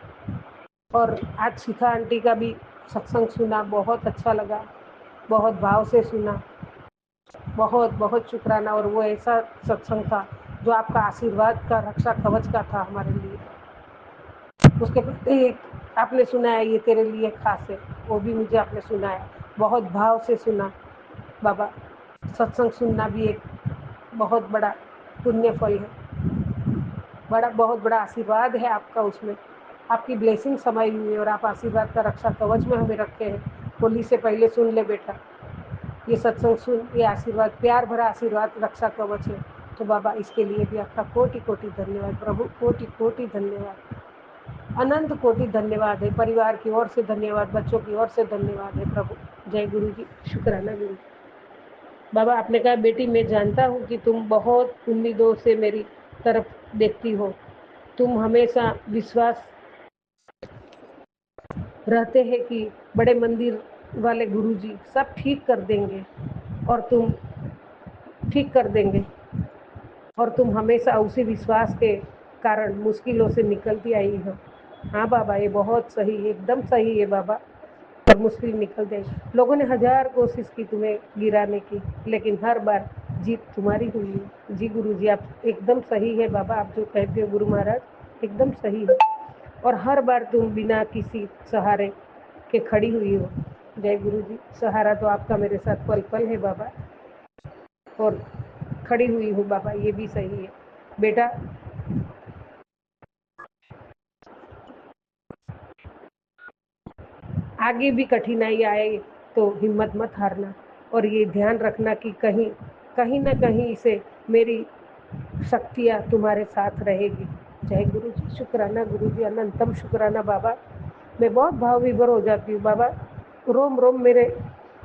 और आज शिखा आंटी का भी सत्संग सुना, बहुत अच्छा लगा, बहुत भाव से सुना, बहुत बहुत शुक्राना। और वो ऐसा सत्संग था जो आपका आशीर्वाद का रक्षा कवच का था हमारे लिए। उसके प्रति एक आपने सुनाया, ये तेरे लिए खास है, वो भी मुझे आपने सुनाया, बहुत भाव से सुना बाबा। सत्संग सुनना भी एक बहुत बड़ा पुण्य फल है, बहुत बड़ा आशीर्वाद है आपका, उसमें आपकी ब्लेसिंग समाई हुई है और आप आशीर्वाद का रक्षा कवच में हमें रखे हैं। होली से पहले सुन ले बेटा, ये सत्संग सुन, ये आशीर्वाद, प्यार भरा आशीर्वाद रक्षा कवच है। तो बाबा इसके लिए भी आपका कोटि कोटि धन्यवाद प्रभु, कोटि कोटि धन्यवाद, अनंत कोटि धन्यवाद है। परिवार की ओर से धन्यवाद, बच्चों की ओर से धन्यवाद है प्रभु। जय गुरु जी, शुक्राना गुरु जी। बाबा आपने कहा बेटी मैं जानता हूँ कि तुम बहुत उम्मीदों से मेरी तरफ देखती हो, तुम हमेशा विश्वास रहते हैं कि बड़े मंदिर वाले गुरुजी सब ठीक कर देंगे और तुम ठीक कर देंगे, और तुम हमेशा उसी विश्वास के कारण मुश्किलों से निकलती आई हो। हाँ बाबा, ये बहुत सही, एकदम सही है बाबा। और मुश्किल निकल जाएगी। लोगों ने 1000 कोशिश की तुम्हें गिराने की, लेकिन हर बार जीत तुम्हारी हुई है। जी गुरु जी, आप एकदम सही है बाबा, आप जो कहते हो गुरु महाराज एकदम सही है। और हर बार तुम बिना किसी सहारे के खड़ी हुई हो। जय गुरु जी, सहारा तो आपका मेरे साथ पल पल है बाबा, और खड़ी हुई हूँ बाबा, ये भी सही है बेटा। आगे भी कठिनाई आए तो हिम्मत मत हारना, और ये ध्यान रखना कि कहीं ना कहीं से मेरी शक्तियाँ तुम्हारे साथ रहेगी। जय गुरु जी, शुक्राना गुरु जी, अनंतम शुक्राना बाबा। मैं बहुत भाव विभोर हो जाती हूँ बाबा, रोम रोम मेरे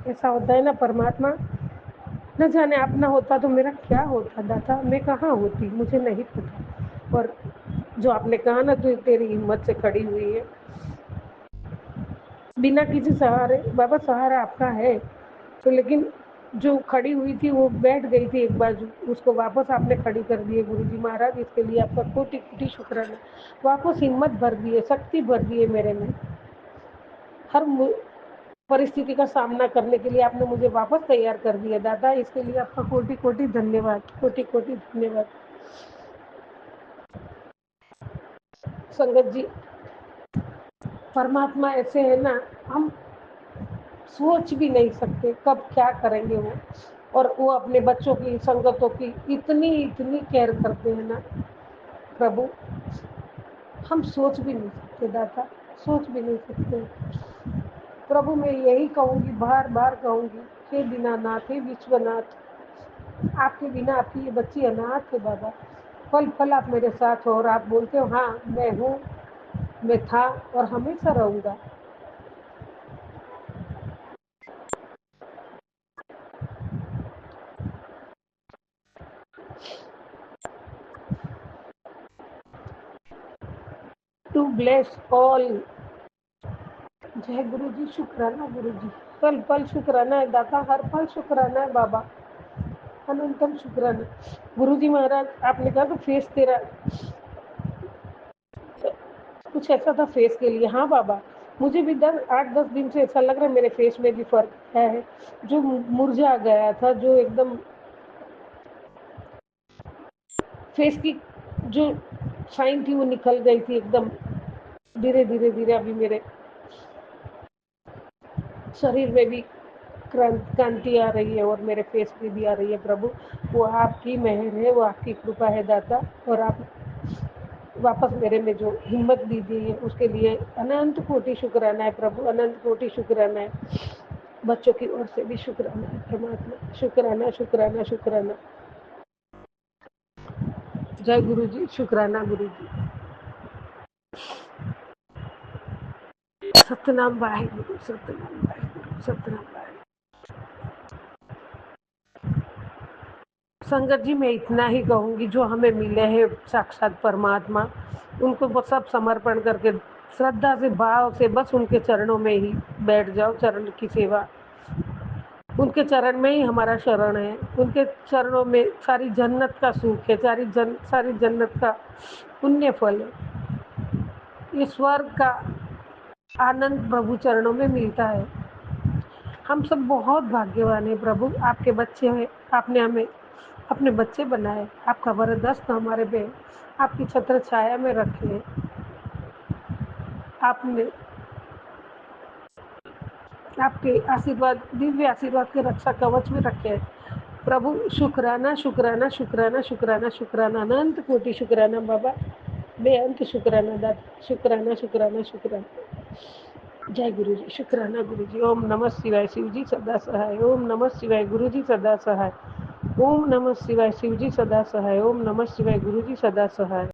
ऐसा होता है ना परमात्मा, न जाने अपना होता तो मेरा क्या होता दाता, मैं कहाँ होती मुझे नहीं पता। और जो आपने कहा ना, तो तेरी हिम्मत से खड़ी हुई है बिना किसी सहारे। बाबा सहारा आपका है तो, लेकिन जो खड़ी हुई थी वो बैठ गई थी एक बार, उसको वापस आपने खड़ी कर दी है गुरु जी महाराज, इसके लिए आपका कोटि कोटि शुक्राना। वापस हिम्मत भर दी है, शक्ति भर दी है मेरे में, हर परिस्थिति का सामना करने के लिए आपने मुझे वापस तैयार कर दिया दादा, इसके लिए आपका कोटि कोटि धन्यवाद, कोटि कोटि धन्यवाद। संगत जी, परमात्मा ऐसे है ना, हम सोच भी नहीं सकते कब क्या करेंगे वो। और वो अपने बच्चों की संगतों की इतनी इतनी केयर करते हैं ना प्रभु, हम सोच भी नहीं सकते दाता, सोच भी नहीं सकते। प्रभु मैं यही कहूँगी, बार बार कहूँगी, हे दीनानाथ, हे विश्वनाथ, आपके बिना आपकी ये बच्ची अनाथ है बाबा। पल पल आप मेरे साथ हो और आप बोलते हो हाँ मैं हूँ, मैं था और हमेशा रहूँगा। To bless all. जय गुरु जी, शुक्राना गुरु जी, पल पल शुक्राना है दाता, हर पल शुक्राना है बाबा, अनंतम शुक्राना। गुरु जी महाराज आपने कहा तो फेस तेरा कुछ ऐसा था फेस के लिए। हाँ बाबा, मुझे भी 8-10 दिन से ऐसा लग रहा है मेरे फेस में भी फर्क है, जो मुरझा गया था, जो एकदम फेस की जो शाइन थी वो निकल गई थी एकदम। धीरे धीरे धीरे अभी मेरे शरीर में भी क्रांति आ रही है और मेरे फेस पे भी आ रही है प्रभु। वो आपकी मेहर है, वो आपकी कृपा है दाता, और आप वापस मेरे में जो हिम्मत दी दी है उसके लिए अनंत कोटि शुक्राना है प्रभु, अनंत कोटि शुक्राना है। बच्चों की ओर से भी शुक्राना है परमात्मा, शुक्राना शुक्राना शुक्राना। जय गुरु जी, शुक्राना गुरु जी। सतनाम वाहेगुरु, सतनाम वाहेगुरु, सतनाम वाहेगुरु। संगत जी मैं इतना ही कहूँगी, जो हमें मिले हैं साक्षात परमात्मा, उनको वो सब समर्पण करके श्रद्धा से भाव से बस उनके चरणों में ही बैठ जाओ। चरण की सेवा, उनके चरण में ही हमारा शरण है, उनके चरणों में सारी जन्नत का सुख है, सारी जन्नत का पुण्य फल है। ये स्वर्ग का आनंद प्रभु चरणों में मिलता है। हम सब बहुत भाग्यवान हैं प्रभु, आपके बच्चे हैं, आपने हमें अपने बच्चे बनाए, आपका वरदस्त हमारे पे, आपकी छत्र छाया में रखे, आपने आपके आशीर्वाद, दिव्य आशीर्वाद के रक्षा कवच में रखे हैं प्रभु। शुक्राना शुक्राना शुक्राना शुक्राना शुक्राना, अनंत कोटि शुक्राना बाबा, बेअंत शुक्राना दाता, शुक्राना शुक्राना शुक्राना। जय गुरु जी, शुक्राना गुरु जी। ओम नमः शिवाय, शिव जी सदा सहाय। ओम नमः शिवाय, गुरु जी सदा सहाय। ओम नमः शिवाय, शिव जी सदा सहाय। ओम नमः शिवाय, गुरु जी सदा सहाय।